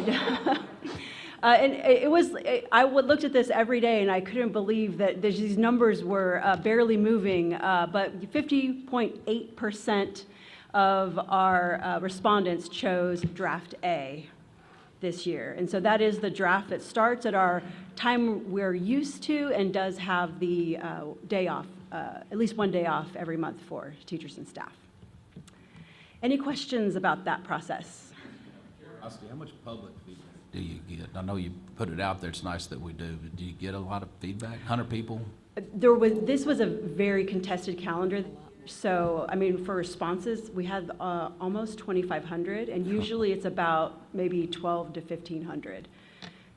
And I looked at this every day and I couldn't believe that these numbers were barely moving, but 50.8% of our respondents chose Draft A this year. And so that is the draft that starts at our time we're used to and does have the day off, at least one day off every month for teachers and staff. Any questions about that process? Curiosity, how much public feedback do you get? I know you put it out there, it's nice that we do, but do you get a lot of feedback? 100 people? This was a very contested calendar. So, I mean, for responses, we had almost 2,500, and usually it's about maybe 1,200 to 1,500.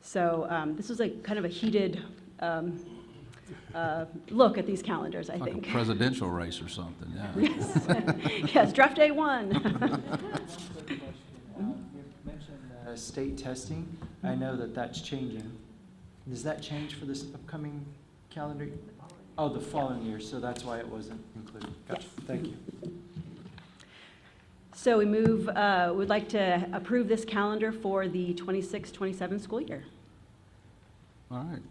So this was kind of a heated look at these calendars, I think. Like a presidential race or something, yeah. Yes, yes, Draft Day 1. You mentioned state testing. I know that that's changing. Does that change for this upcoming calendar? Oh, the following year, so that's why it wasn't included. Gotcha. Yes. Thank you. So we would like to approve this calendar for the 26-27 school year. All right.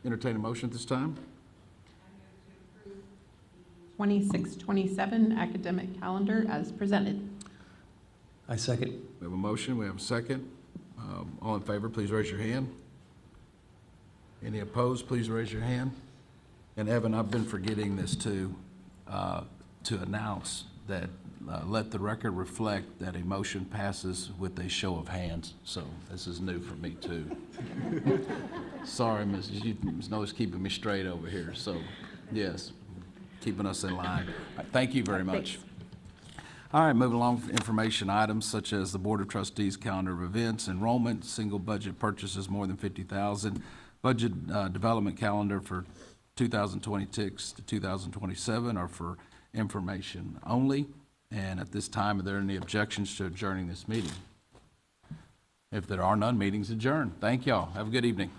Entertain a motion at this time. 26-27 academic calendar as presented. I second. We have a motion, we have a second. All in favor, please raise your hand. Any opposed, please raise your hand. And Evan, I've been forgetting this too, to announce that let the record reflect that a motion passes with a show of hands. So this is new for me, too. Sorry, Ms. Noah's keeping me straight over here. So, yes, keeping us in line. All right, thank you very much. All right, moving along with information items such as the Board of Trustees calendar of events, enrollment, single budget purchases more than $50,000, budget development calendar for 2026 to 2027 are for information only. And at this time, are there any objections to adjourning this meeting? If there are none, meeting's adjourned. Thank y'all. Have a good evening.